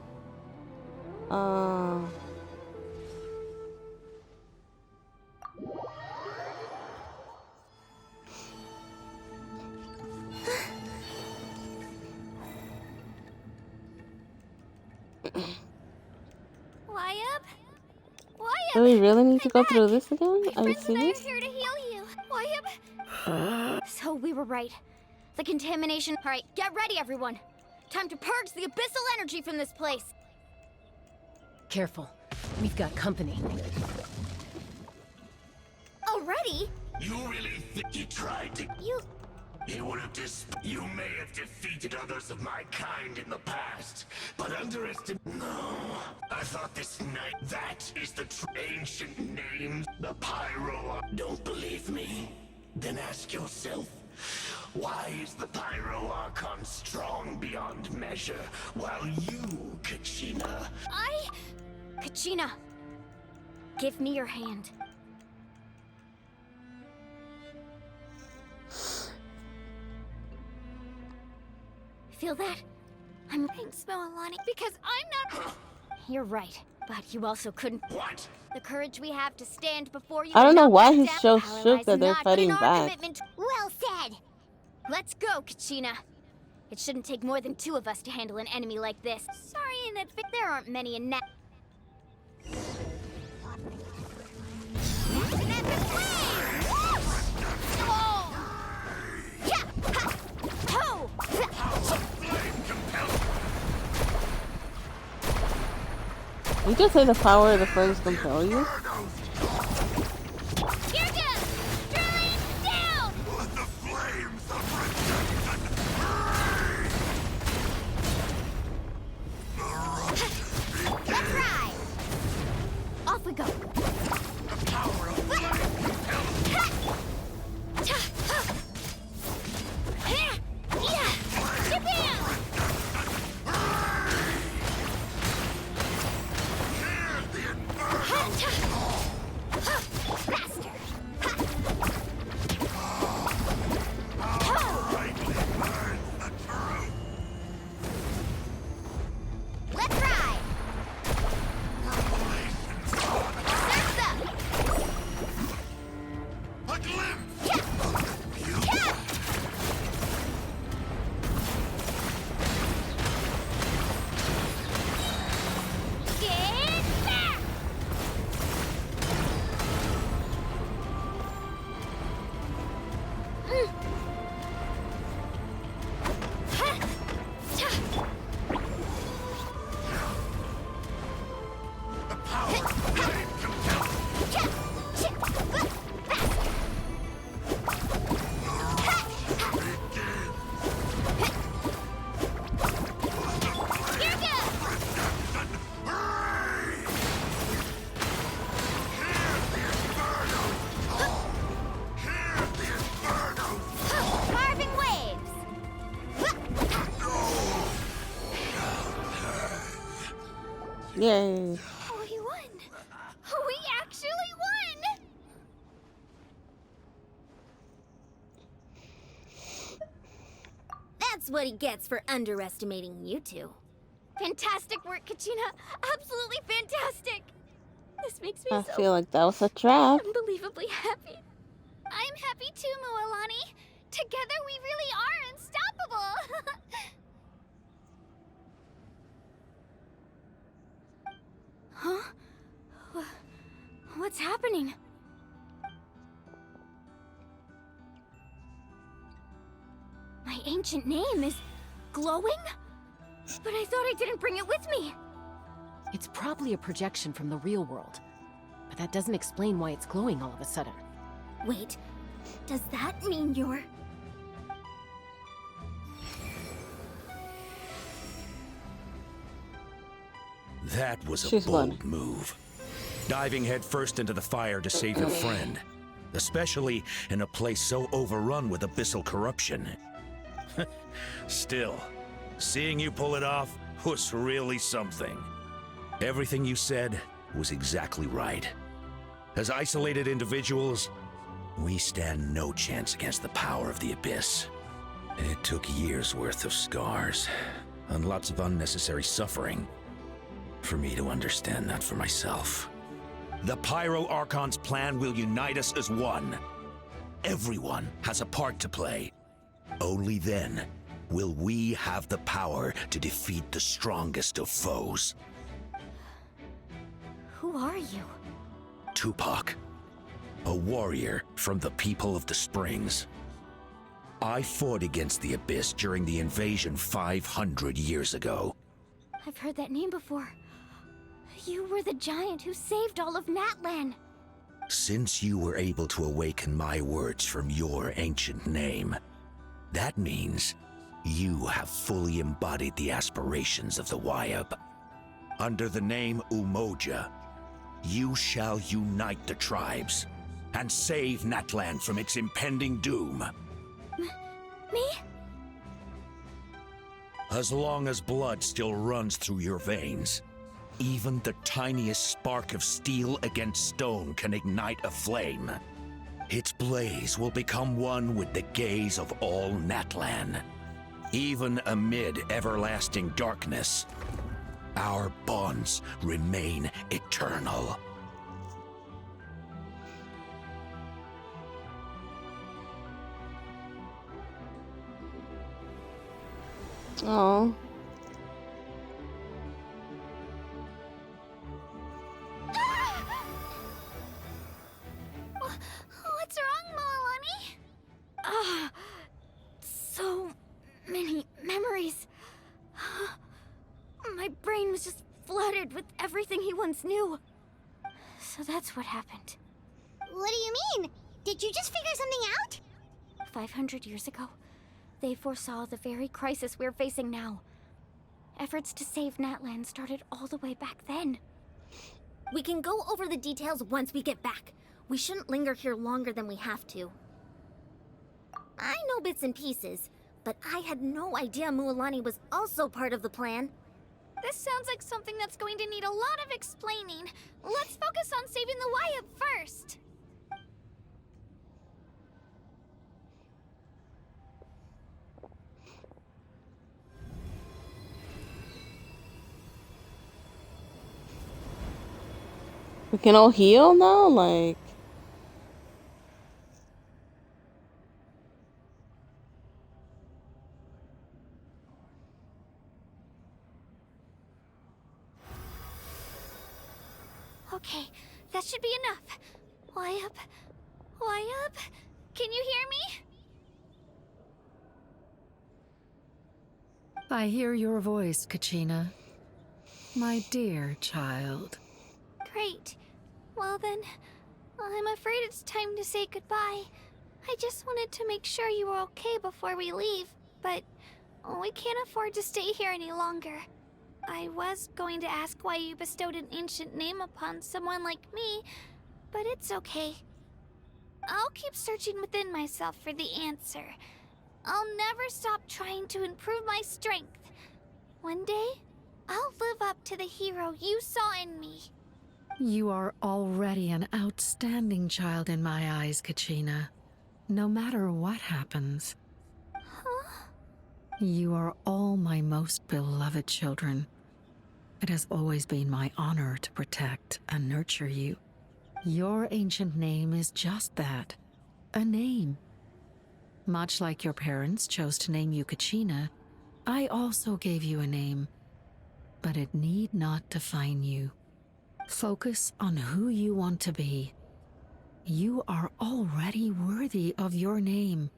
Wyatt? Do we really need to go through this again? My Are you friends and I are serious? here to heal you. Wyatt? So we were right. The contamination. All right, get ready, everyone. Time to purge the abyssal energy from this place. Careful. We've got company. Already? You really think he tried to... You... He would have You may have defeated others of my kind in the past, but No. I thought this night... That is the ancient name, the Pyro... Don't believe me? Then ask yourself, why is the Pyro Archon strong beyond measure, while you, Kachina... Kachina, give me your hand. Feel that? Thanks, Moalani. Because I'm not... You're right, but you also couldn't. What? The courage we have to stand before you. I don't and know not why back he's down. so Power shook lies that they're not, but in fighting our back. commitment to- Well said. Let's go, Kachina. It shouldn't take more than 2 of us to handle an enemy like this. Sorry in advance. There aren't many in that. You just say the power of the flames compel you? You're done! Drilling Yay. Oh, we won! We actually won! That's what he gets for underestimating you two. Fantastic work, Kachina. Absolutely fantastic. This makes me I so feel like that was a trap. unbelievably happy. I'm happy too, Mualani. Together we really are unstoppable. Huh? What's happening? My ancient name is glowing? But I thought I didn't bring it with me. It's probably a projection from the real world. But that doesn't explain why it's glowing all of a sudden. Wait, does that mean you're... That was a She's bold one. move. Diving headfirst into the fire to save your friend. Especially in a place so overrun with abyssal corruption. Still, seeing you pull it off was really something. Everything you said was exactly right. As isolated individuals, we stand no chance against the power of the Abyss. It took years' worth of scars, and lots of unnecessary suffering, for me to understand that for myself. The Pyro Archon's plan will unite us as one. Everyone has a part to play. Only then will we have the power to defeat the strongest of foes. Who are you? Tupac, a warrior from the people of the Springs. I fought against the Abyss during the invasion 500 years ago. I've heard that name before. You were the giant who saved all of Natlan. Since you were able to awaken my words from your ancient name, that means you have fully embodied the aspirations of the Wyab. Under the name Umoja, you shall unite the tribes and save Natlan from its impending doom. Me? As long as blood still runs through your veins, even the tiniest spark of steel against stone can ignite a flame. Its blaze will become one with the gaze of all Natlan. Even amid everlasting darkness, our bonds remain eternal. Oh. What's wrong, Mualani? Ah, so many memories. My brain was just flooded with everything he once knew. So that's what happened. What do you mean? Did you just figure something out? 500 years ago, they foresaw the very crisis we're facing now. Efforts to save Natlan started all the way back then. We can go over the details once we get back. We shouldn't linger here longer than we have to. I know bits and pieces, but I had no idea Mualani was also part of the plan. This sounds like something that's going to need a lot of explaining. Let's focus on saving the Wyab first. We can all heal now? Like... Okay, that should be enough. Wyab? Wyab? Can you hear me? I hear your voice, Kachina. My dear child. Great. Well then, I'm afraid it's time to say goodbye. I just wanted to make sure you were okay before we leave, but we can't afford to stay here any longer. I was going to ask why you bestowed an ancient name upon someone like me, but it's okay. I'll keep searching within myself for the answer. I'll never stop trying to improve my strength. One day, I'll live up to the hero you saw in me. You are already an outstanding child in my eyes, Kachina. No matter what happens. You are all my most beloved children. It has always been my honor to protect and nurture you. Your ancient name is just that, a name. Much like your parents chose to name you Kachina, I also gave you a name, but it need not define you. Focus on who you want to be. You are already worthy of your name.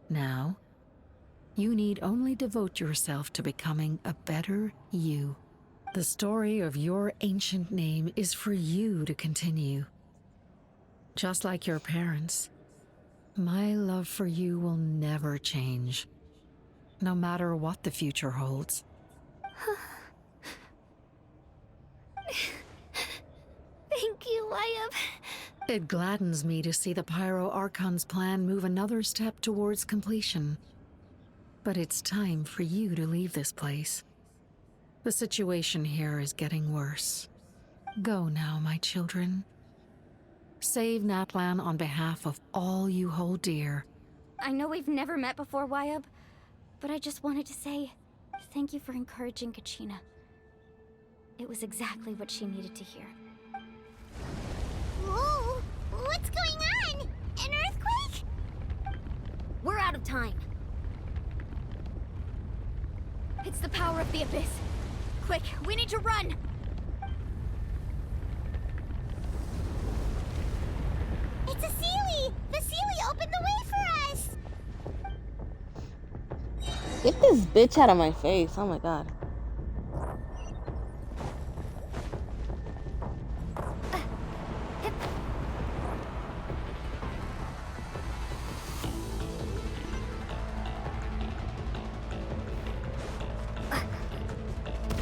Now, you need only devote yourself to becoming a better you. The story of your ancient name is for you to continue. Just like your parents, my love for you will never change, no matter what the future holds. Thank you, Wyatt. It gladdens me to see the Pyro Archon's plan move another step towards completion. But it's time for you to leave this place. The situation here is getting worse. Go now, my children. Save Natlan on behalf of all you hold dear. I know we've never met before, Wyatt, but I just wanted to say thank you for encouraging Kachina. It was exactly what she needed to hear. Whoa! What's going on? An earthquake? We're out of time. It's the power of the Abyss. Quick, we need to run! It's a Seelie! The Seelie opened the way for us! Get this bitch out of my face. Oh my god.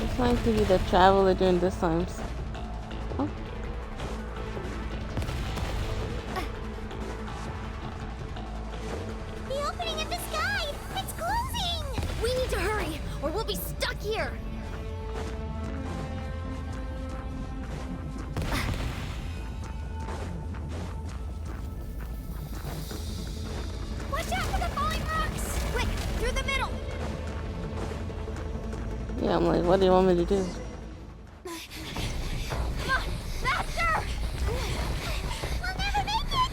It's nice to be the traveler during this times. Oh. The opening in the sky! It's closing! We need to hurry, or we'll be stuck here! Watch out for the falling rocks! Quick, through the middle! Yeah, I'm like, what do you want me to do? Come on! Faster! We'll never make it!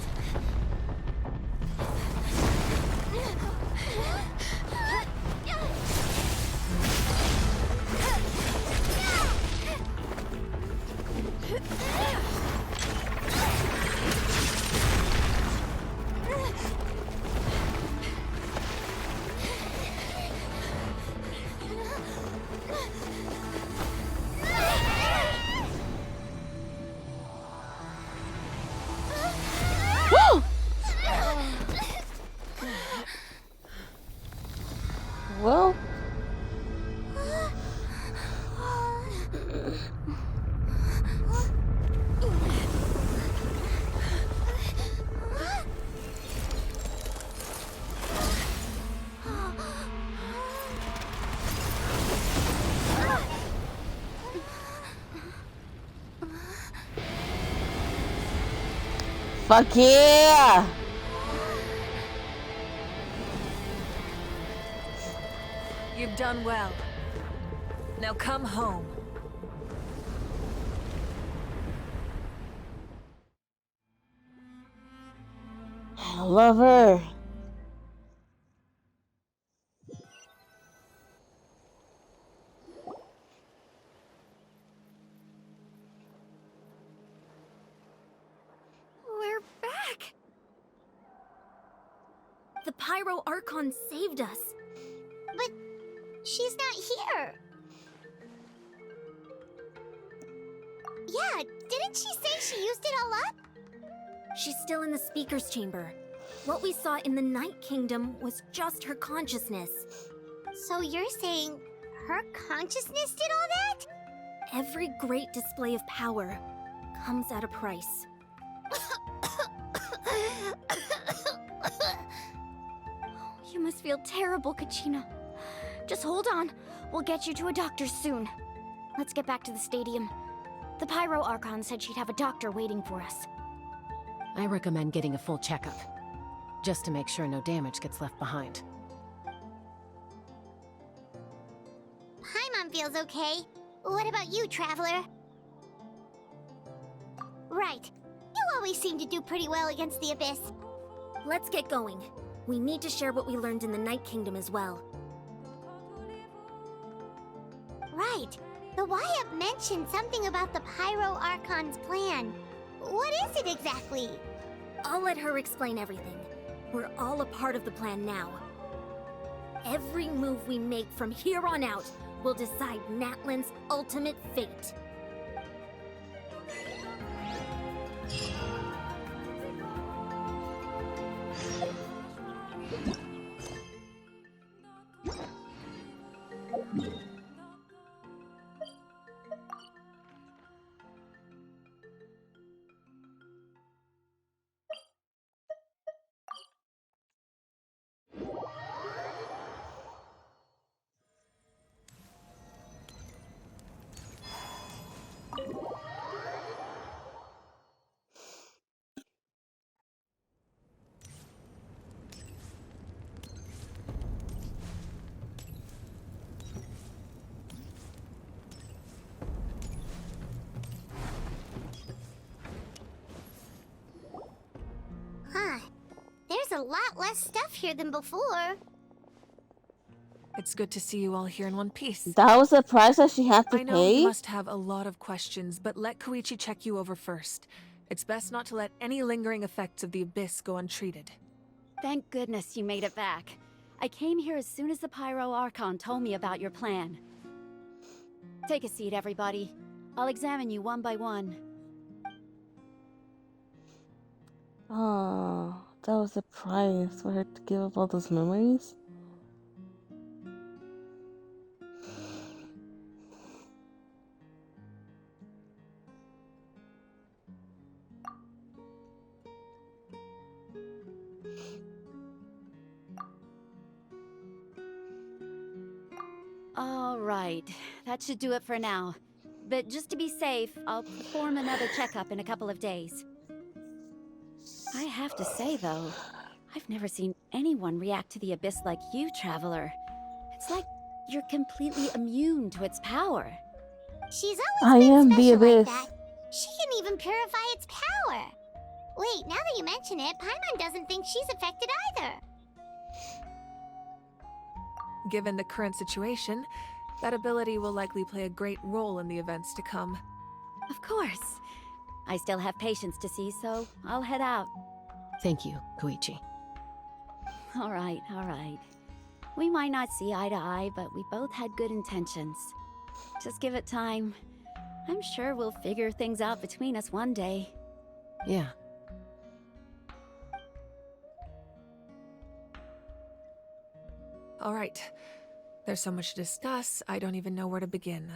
Well, fuck yeah! You've done well. Now come home. I love her. We're back! The Pyro Archon saved us. But she's not here. Yeah, didn't she say she used it all up? She's still in the Speaker's Chamber. What we saw in the Night Kingdom was just her consciousness. So you're saying her consciousness did all that? Every great display of power comes at a price. You must feel terrible, Kachina. Just hold on. We'll get you to a doctor soon. Let's get back to the stadium. The Pyro Archon said she'd have a doctor waiting for us. I recommend getting a full checkup, just to make sure no damage gets left behind. Paimon feels okay. What about you, Traveler? Right. You always seem to do pretty well against the Abyss. Let's get going. We need to share what we learned in the Night Kingdom as well. Right. The Wyab mentioned something about the Pyro Archon's plan. What is it exactly? I'll let her explain everything. We're all a part of the plan now. Every move we make from here on out will decide Natlan's ultimate fate. Huh. There's a lot less stuff here than before. It's good to see you all here in one piece. That was the price that she had to I know pay? you must have a lot of questions, but let Koichi check you over first. It's best not to let any lingering effects of the Abyss go untreated. Thank goodness you made it back. I came here as soon as the Pyro Archon told me about your plan. Take a seat, everybody. I'll examine you one by one. Oh, that was the price for her to give up all those memories? All right, that should do it for now. But just to be safe, I'll perform another checkup in a couple of days. I have to say, though, I've never seen anyone react to the Abyss like you, Traveler. It's like you're completely immune to its power. She's I always been am the special like Abyss. that. She can even purify its power. Wait, now that you mention it, Paimon doesn't think she's affected either. Given the current situation, that ability will likely play a great role in the events to come. Of course. I still have patients to see, so I'll head out. Thank you, Koichi. All right, all right. We might not see eye to eye, but we both had good intentions. Just give it time. I'm sure we'll figure things out between us one day. Yeah. All right. There's so much to discuss, I don't even know where to begin.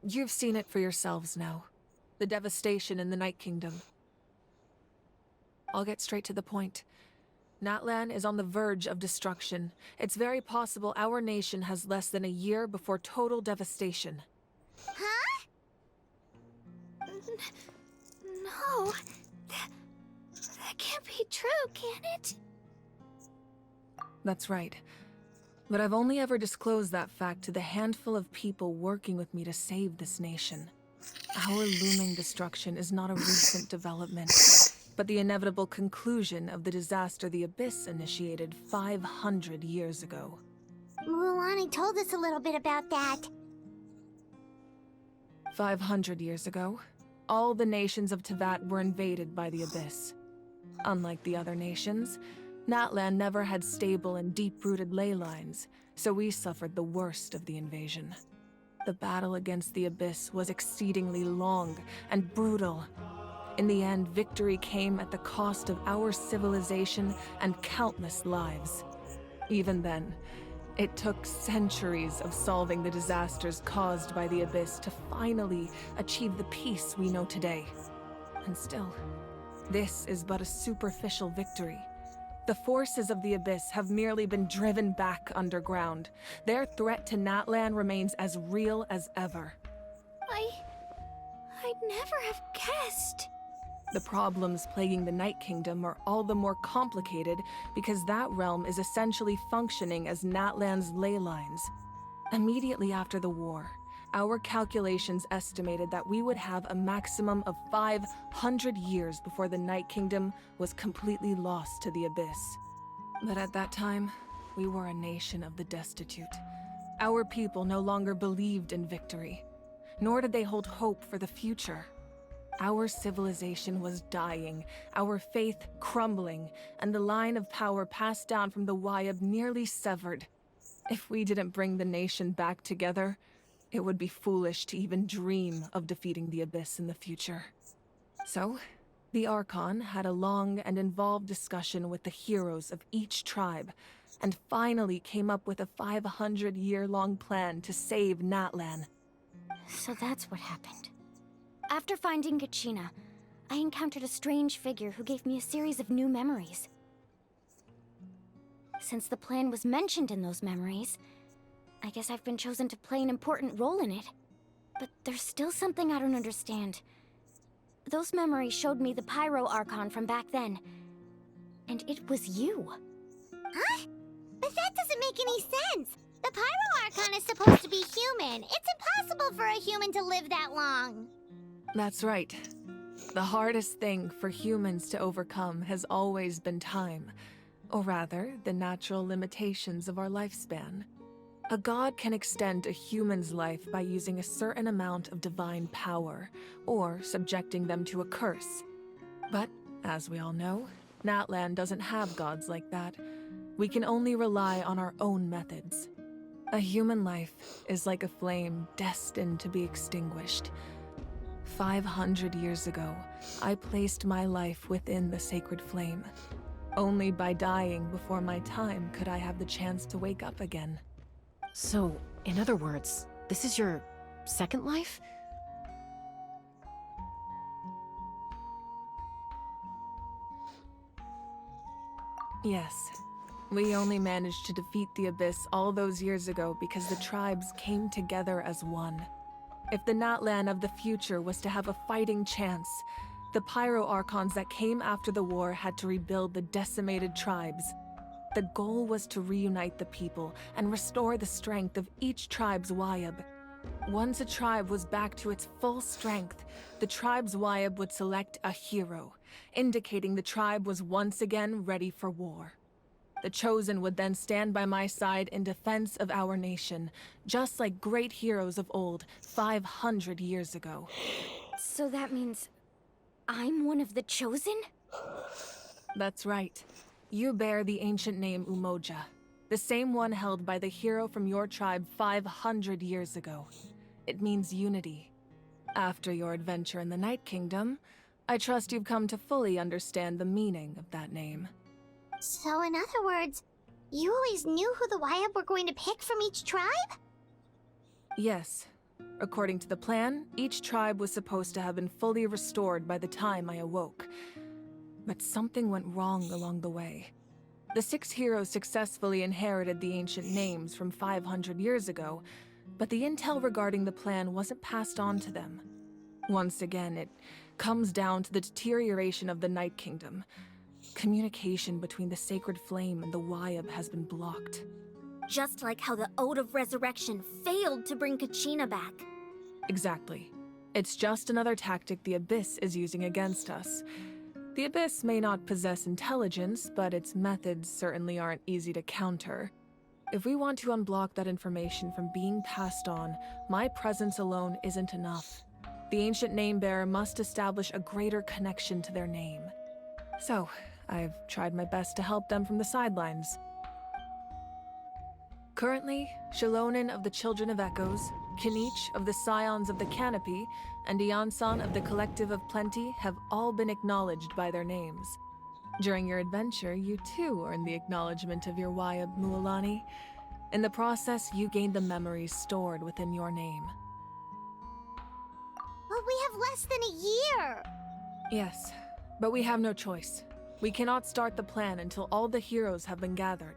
You've seen it for yourselves now. The devastation in the Night Kingdom. I'll get straight to the point. Natlan is on the verge of destruction. It's very possible our nation has less than a year before total devastation. Huh? No. That can't be true, can it? That's right. But I've only ever disclosed that fact to the handful of people working with me to save this nation. Our looming destruction is not a recent development, but the inevitable conclusion of the disaster the Abyss initiated 500 years ago. Mualani told us a little bit about that. 500 years ago, all the nations of Teyvat were invaded by the Abyss. Unlike the other nations, Natlan never had stable and deep-rooted ley lines, so we suffered the worst of the invasion. The battle against the Abyss was exceedingly long and brutal. In the end, victory came at the cost of our civilization and countless lives. Even then, it took centuries of solving the disasters caused by the Abyss to finally achieve the peace we know today. And still, this is but a superficial victory. The forces of the Abyss have merely been driven back underground. Their threat to Natlan remains as real as ever. I'd never have guessed. The problems plaguing the Night Kingdom are all the more complicated because that realm is essentially functioning as Natlan's ley lines. Immediately after the war, our calculations estimated that we would have a maximum of 500 years before the Night Kingdom was completely lost to the Abyss. But at that time, we were a nation of the destitute. Our people no longer believed in victory, nor did they hold hope for the future. Our civilization was dying, our faith crumbling, and the line of power passed down from the Wyab nearly severed. If we didn't bring the nation back together, it would be foolish to even dream of defeating the Abyss in the future. So, the Archon had a long and involved discussion with the heroes of each tribe, and finally came up with a 500-year-long plan to save Natlan. So that's what happened. After finding Kachina, I encountered a strange figure who gave me a series of new memories. Since the plan was mentioned in those memories, I guess I've been chosen to play an important role in it. But there's still something I don't understand. Those memories showed me the Pyro Archon from back then. And it was you. Huh? But that doesn't make any sense. The Pyro Archon is supposed to be human. It's impossible for a human to live that long. That's right. The hardest thing for humans to overcome has always been time, or rather, the natural limitations of our lifespan. A god can extend a human's life by using a certain amount of divine power, or subjecting them to a curse. But, as we all know, Natlan doesn't have gods like that. We can only rely on our own methods. A human life is like a flame destined to be extinguished. 500 years ago, I placed my life within the sacred flame. Only by dying before my time could I have the chance to wake up again. So, in other words, this is your second life? Yes. We only managed to defeat the Abyss all those years ago because the tribes came together as one. If the Natlan of the future was to have a fighting chance, the Pyro Archons that came after the war had to rebuild the decimated tribes. The goal was to reunite the people and restore the strength of each tribe's Wyab. Once a tribe was back to its full strength, the tribe's Wyab would select a hero, indicating the tribe was once again ready for war. The Chosen would then stand by my side in defense of our nation, just like great heroes of old 500 years ago. So that means I'm one of the Chosen? That's right. You bear the ancient name Umoja, the same one held by the hero from your tribe 500 years ago. It means unity. After your adventure in the Night Kingdom, I trust you've come to fully understand the meaning of that name. So in other words, you always knew who the Wyab were going to pick from each tribe? Yes. According to the plan, each tribe was supposed to have been fully restored by the time I awoke. But something went wrong along the way. The 6 heroes successfully inherited the ancient names from 500 years ago, but the intel regarding the plan wasn't passed on to them. Once again, it comes down to the deterioration of the Night Kingdom. Communication between the Sacred Flame and the Wyab has been blocked. Just like how the Ode of Resurrection failed to bring Kachina back. Exactly. It's just another tactic the Abyss is using against us. The Abyss may not possess intelligence, but its methods certainly aren't easy to counter. If we want to unblock that information from being passed on, my presence alone isn't enough. The ancient name-bearer must establish a greater connection to their name. So, I've tried my best to help them from the sidelines. Currently, Shilonen of the Children of Echoes, Kinich of the Scions of the Canopy, and Iansan of the Collective of Plenty have all been acknowledged by their names. During your adventure, you too earned the acknowledgement of your Wyab, Mualani. In the process, you gained the memories stored within your name. But we have less than a year! Yes, but we have no choice. We cannot start the plan until all the heroes have been gathered.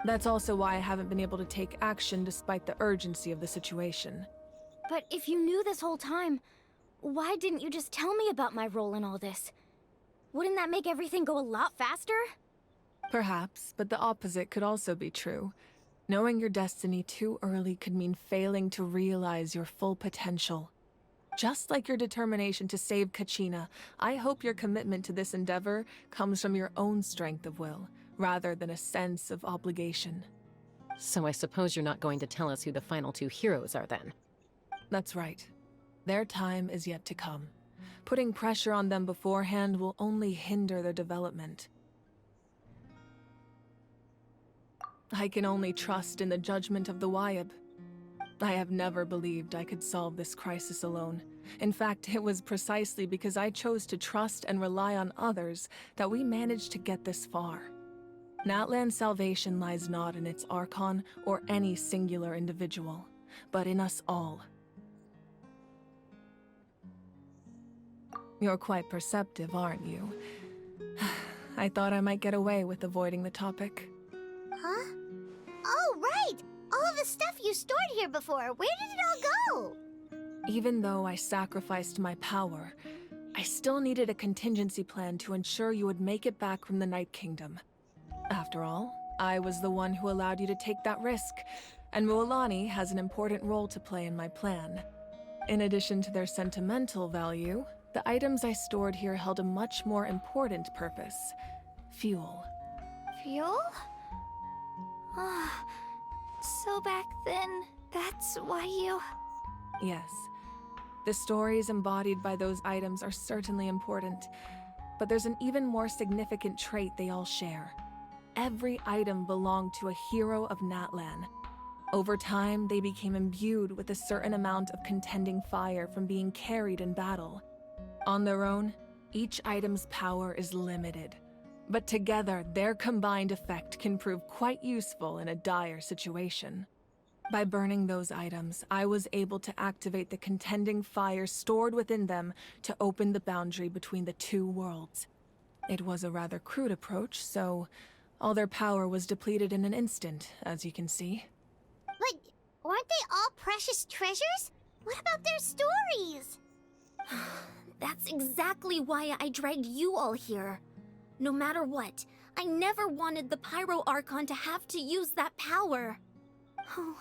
That's also why I haven't been able to take action despite the urgency of the situation. But if you knew this whole time, why didn't you just tell me about my role in all this? Wouldn't that make everything go a lot faster? Perhaps, but the opposite could also be true. Knowing your destiny too early could mean failing to realize your full potential. Just like your determination to save Kachina, I hope your commitment to this endeavor comes from your own strength of will, rather than a sense of obligation. So I suppose you're not going to tell us who the final two heroes are then? That's right. Their time is yet to come. Putting pressure on them beforehand will only hinder their development. I can only trust in the judgment of the Wyab. I have never believed I could solve this crisis alone. In fact, it was precisely because I chose to trust and rely on others that we managed to get this far. Natlan's salvation lies not in its Archon or any singular individual, but in us all. You're quite perceptive, aren't you? I thought I might get away with avoiding the topic. Huh? Oh, right! All of the stuff you stored here before, where did it all go? Even though I sacrificed my power, I still needed a contingency plan to ensure you would make it back from the Night Kingdom. After all, I was the one who allowed you to take that risk, and Mualani has an important role to play in my plan. In addition to their sentimental value, the items I stored here held a much more important purpose: fuel. Fuel? Ah, so back then, that's why you... Yes. The stories embodied by those items are certainly important, but there's an even more significant trait they all share. Every item belonged to a hero of Natlan. Over time, they became imbued with a certain amount of contending fire from being carried in battle. On their own, each item's power is limited, but together, their combined effect can prove quite useful in a dire situation. By burning those items, I was able to activate the contending fire stored within them to open the boundary between the two worlds. It was a rather crude approach, so all their power was depleted in an instant, as you can see. But aren't they all precious treasures? What about their stories? That's exactly why I dragged you all here. No matter what, I never wanted the Pyro Archon to have to use that power. Oh,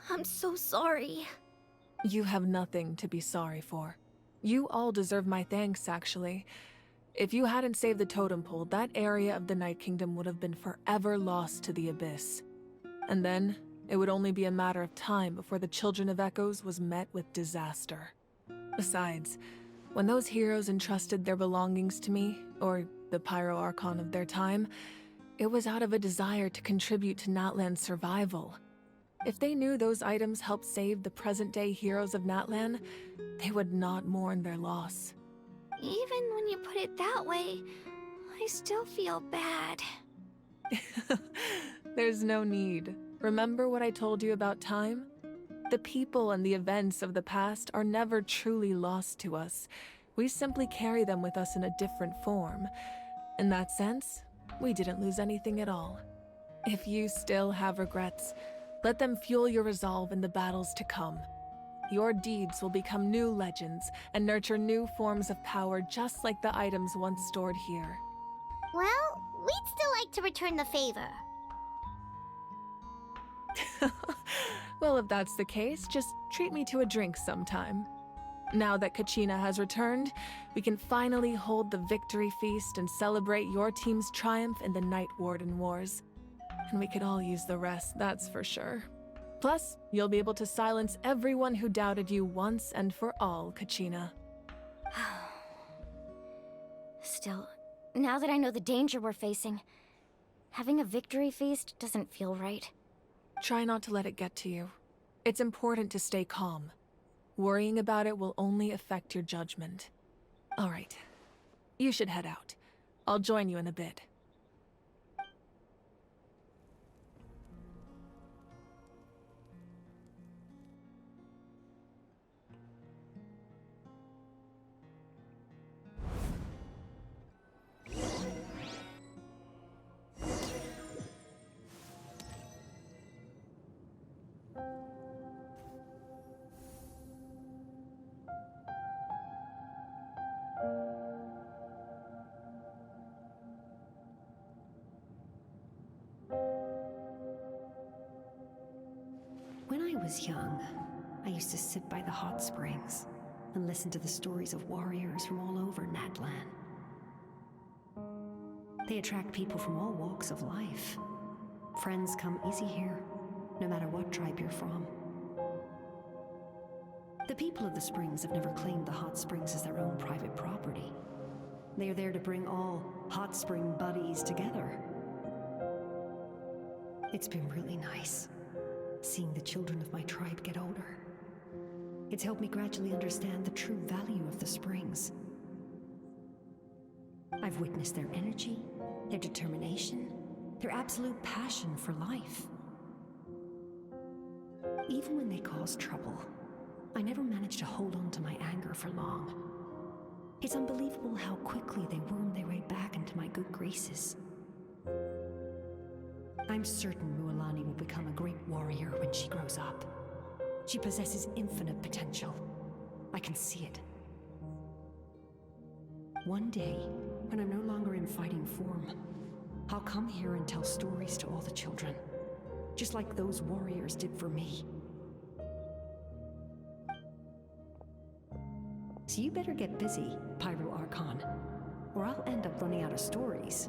I'm so sorry. You have nothing to be sorry for. You all deserve my thanks, actually. If you hadn't saved the totem pole, that area of the Night Kingdom would have been forever lost to the Abyss. And then, it would only be a matter of time before the Children of Echoes was met with disaster. Besides, when those heroes entrusted their belongings to me, or the Pyro Archon of their time, it was out of a desire to contribute to Natlan's survival. If they knew those items helped save the present-day heroes of Natlan, they would not mourn their loss. Even when you put it that way, I still feel bad. There's no need. Remember what I told you about time? The people and the events of the past are never truly lost to us. We simply carry them with us in a different form. In that sense, we didn't lose anything at all. If you still have regrets, let them fuel your resolve in the battles to come. Your deeds will become new legends and nurture new forms of power just like the items once stored here. Well, we'd still like to return the favor. Well, if that's the case, just treat me to a drink sometime. Now that Kachina has returned, we can finally hold the victory feast and celebrate your team's triumph in the Night Warden Wars. And we could all use the rest, that's for sure. Plus, you'll be able to silence everyone who doubted you once and for all, Kachina. Still, now that I know the danger we're facing, having a victory feast doesn't feel right. Try not to let it get to you. It's important to stay calm. Worrying about it will only affect your judgment. All right. You should head out. I'll join you in a bit. was young, I used to sit by the hot springs and listen to the stories of warriors from all over Natlan. They attract people from all walks of life. Friends come easy here, no matter what tribe you're from. The people of the springs have never claimed the hot springs as their own private property. They are there to bring all hot spring buddies together. It's been really nice, seeing the children of my tribe get older. It's helped me gradually understand the true value of the springs. I've witnessed their energy, their determination, their absolute passion for life. Even when they cause trouble, I never managed to hold on to my anger for long. It's unbelievable how quickly they worm their way back into my good graces. I'm certain Mualani will become a great warrior when she grows up. She possesses infinite potential. I can see it. One day, when I'm no longer in fighting form, I'll come here and tell stories to all the children, just like those warriors did for me. So you better get busy, Pyro Archon, or I'll end up running out of stories.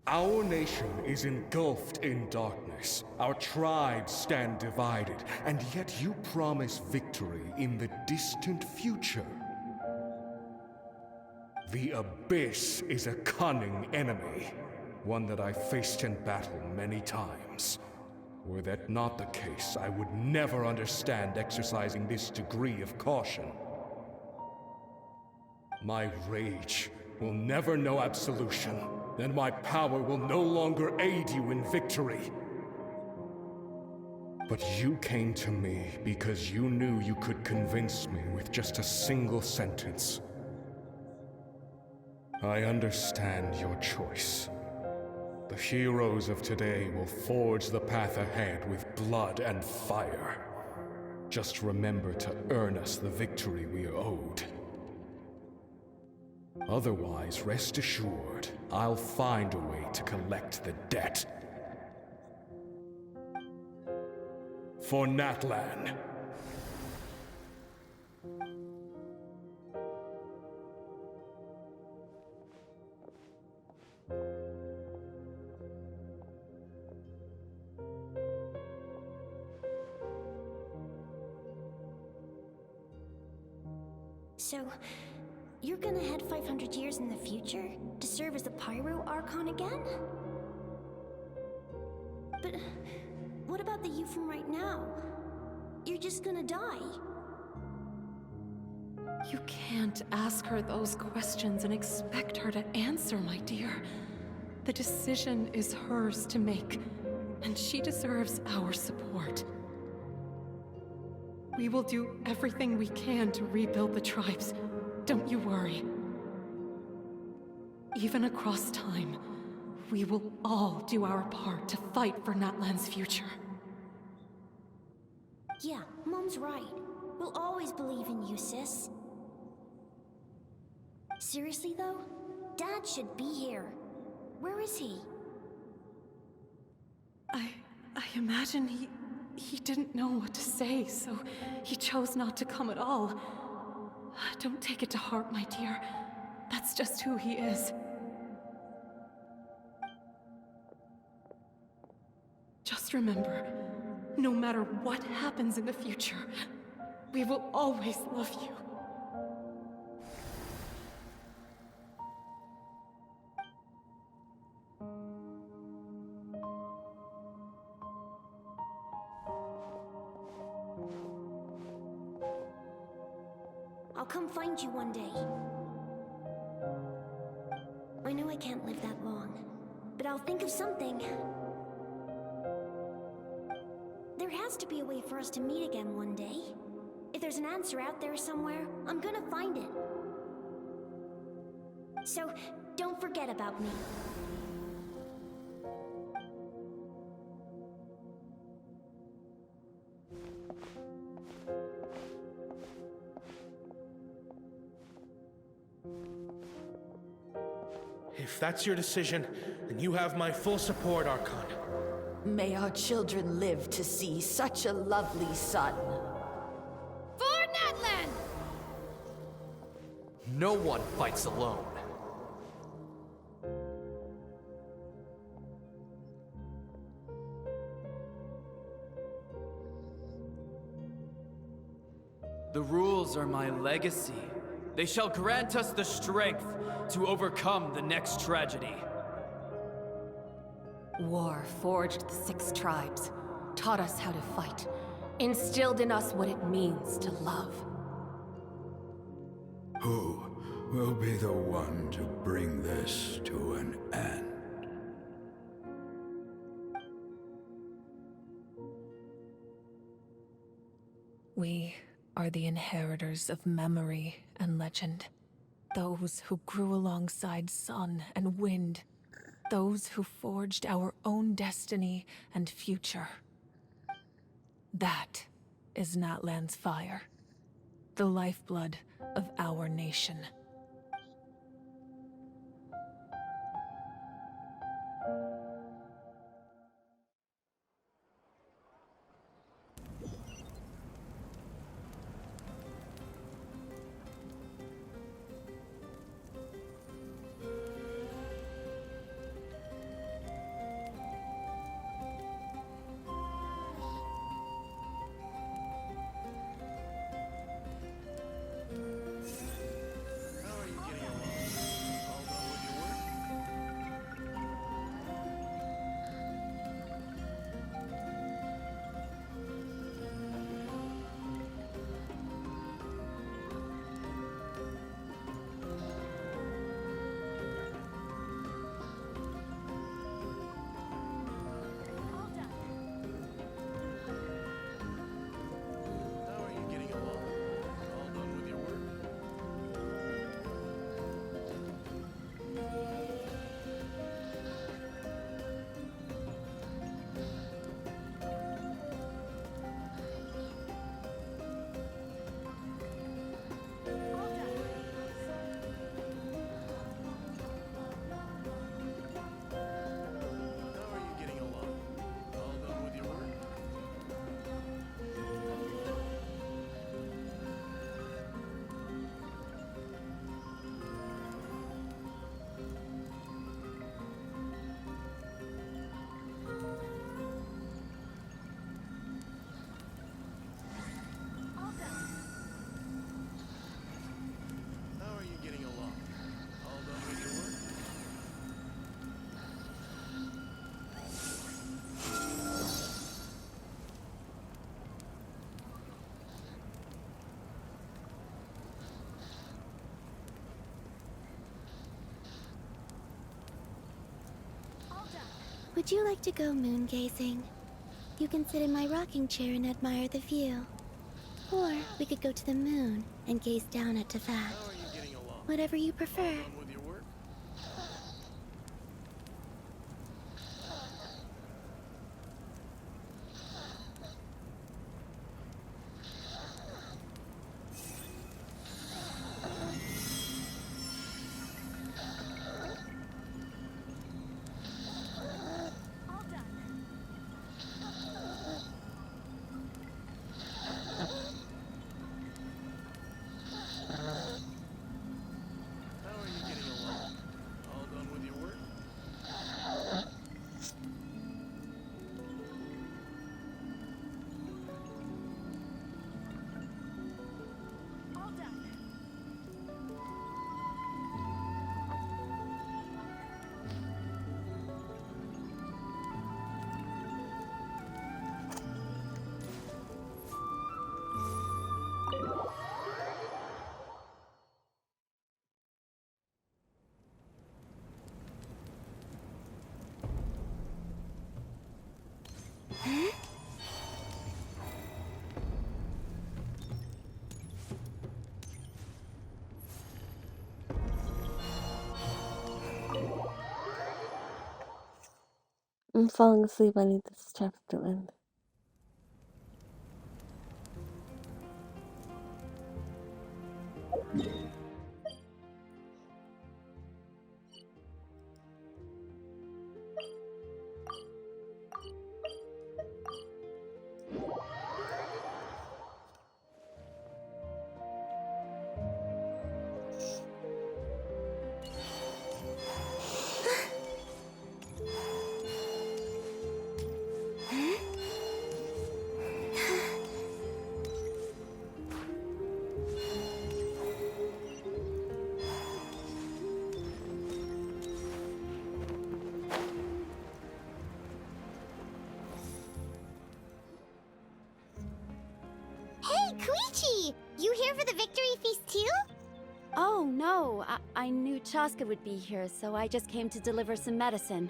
Our nation is engulfed in darkness. Our tribes stand divided, and yet you promise victory in the distant future. The Abyss is a cunning enemy, one that I faced in battle many times. Were that not the case, I would never understand exercising this degree of caution. My rage will never know absolution. Then my power will no longer aid you in victory. But you came to me because you knew you could convince me with just a single sentence. I understand your choice. The heroes of today will forge the path ahead with blood and fire. Just remember to earn us the victory we are owed. Otherwise, rest assured, I'll find a way to collect the debt. For Natlan. So, you're gonna head 500 years in the future to serve as the Pyro Archon again? But what about the you from right now? You're just gonna die. You can't ask her those questions and expect her to answer, my dear. The decision is hers to make, and she deserves our support. We will do everything we can to rebuild the tribes. Don't you worry. Even across time, we will all do our part to fight for Natlan's future. Yeah, Mom's right. We'll always believe in you, sis. Seriously, though? Dad should be here. Where is he? I imagine he didn't know what to say, so he chose not to come at all. Don't take it to heart, my dear. That's just who he is. Just remember, no matter what happens in the future, we will always love you. I'll come find you one day. I know I can't live that long, but I'll think of something. There has to be a way for us to meet again one day. If there's an answer out there somewhere, I'm gonna find it. So, don't forget about me. If that's your decision, then you have my full support, Archon. May our children live to see such a lovely son. For Natlan! No one fights alone. The rules are my legacy. They shall grant us the strength to overcome the next tragedy. War forged the 6 tribes, taught us how to fight, instilled in us what it means to love. Who will be the one to bring this to an end? We are the inheritors of memory and legend. Those who grew alongside sun and wind. Those who forged our own destiny and future. That is Natlan's fire. The lifeblood of our nation. Would you like to go moon gazing? You can sit in my rocking chair and admire the view. Or we could go to the moon and gaze down at Tefat. Whatever you prefer. I'm falling asleep. I need this chapter to end. Hey, Koichi! You here for the victory feast too? Oh, no. I knew Chaska would be here, so I just came to deliver some medicine.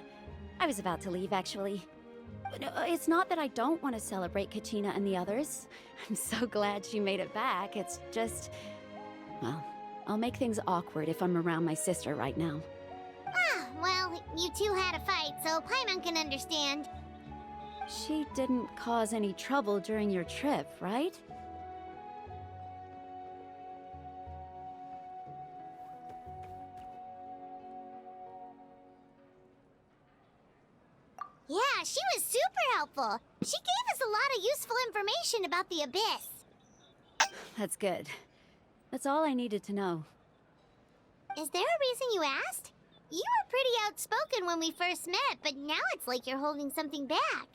I was about to leave, actually. It's not that I don't want to celebrate Kachina and the others. I'm so glad she made it back. It's just... well, I'll make things awkward if I'm around my sister right now. Ah, well, you two had a fight, so Paimon can understand. She didn't cause any trouble during your trip, right? Yeah, she was super helpful. She gave us a lot of useful information about the Abyss. That's good. That's all I needed to know. Is there a reason you asked? You were pretty outspoken when we first met, but now it's like you're holding something back.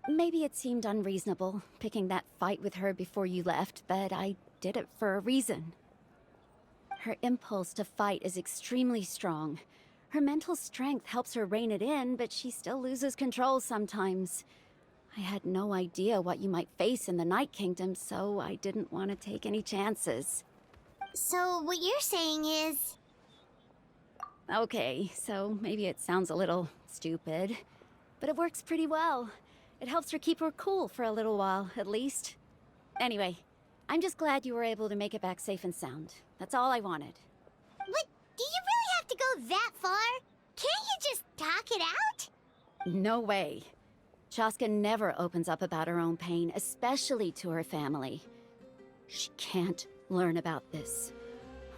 Maybe it seemed unreasonable, picking that fight with her before you left, but I did it for a reason. Her impulse to fight is extremely strong. Her mental strength helps her rein it in, but she still loses control sometimes. I had no idea what you might face in the Night Kingdom, so I didn't want to take any chances. So what you're saying is... Okay, so maybe it sounds a little stupid, but it works pretty well. It helps her keep her cool for a little while, at least. Anyway, I'm just glad you were able to make it back safe and sound. That's all I wanted. But do you really have to go that far? Can't you just talk it out? No way. Chaska never opens up about her own pain, especially to her family. She can't learn about this,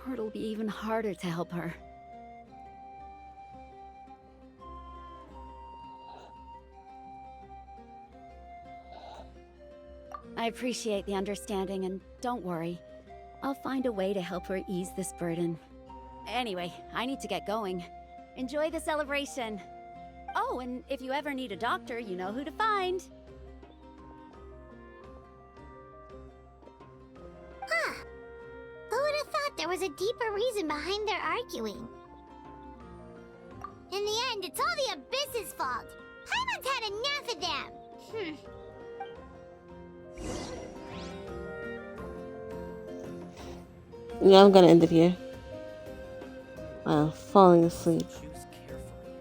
or it'll be even harder to help her. I appreciate the understanding, and don't worry. I'll find a way to help her ease this burden. Anyway, I need to get going. Enjoy the celebration. Oh, and if you ever need a doctor, you know who to find. Huh. Who would have thought there was a deeper reason behind their arguing? In the end, it's all the Abyss's fault. Paimon's had enough of them. Yeah, I'm gonna end it here. Falling asleep.